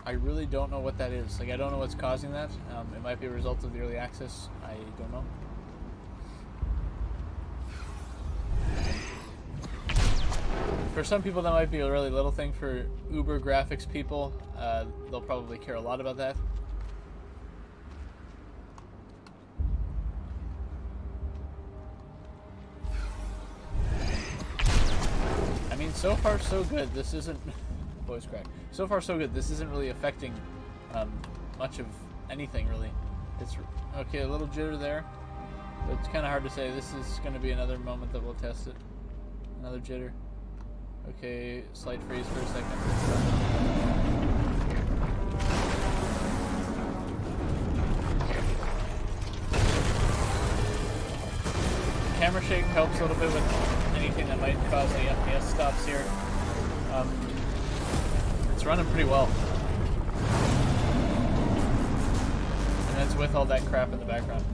I really don't know what that is. Like, I don't know what's causing that. It might be a result of the early access. I don't know. For some people, that might be a really little thing. For uber graphics people, they'll probably care a lot about that. I mean, so far so good. This isn't voice crack. So far so good. This isn't really affecting much of anything really. It's okay. A little jitter there, but it's kind of hard to say. This is going to be another moment that we'll test it. Another jitter. Okay, slight freeze for a second. Camera shake helps a little bit with anything that might cause any FPS stops here. It's running pretty well. And that's with all that crap in the background.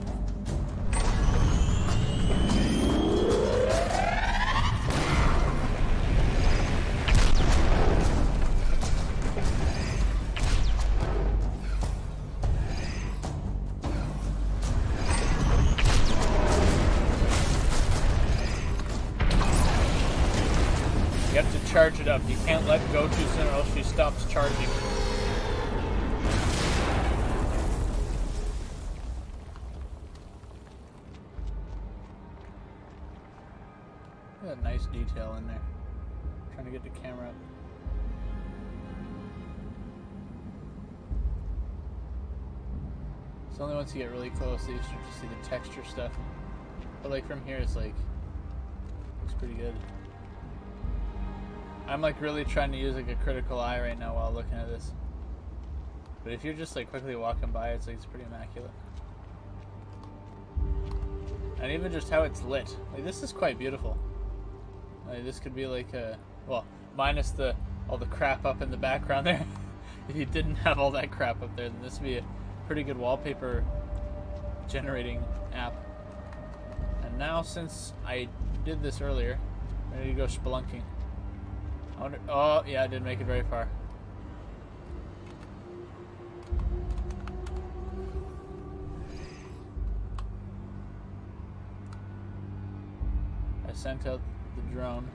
You have to charge it up. You can't let go too soon or else she stops charging. Look at that nice detail in there. Trying to get the camera up. It's only once you get really close that you start to see the texture stuff. But like from here, it's like, looks pretty good. I'm like really trying to use like a critical eye right now while looking at this. But if you're just like quickly walking by, it's like it's pretty immaculate. And even just how it's lit, like this is quite beautiful. Like this could be like a, well, minus all the crap up in the background there. If you didn't have all that crap up there, then this would be a pretty good wallpaper generating app. And now since I did this earlier, I'm ready to go spelunking. I wonder, oh yeah, I didn't make it very far. I sent out the drone.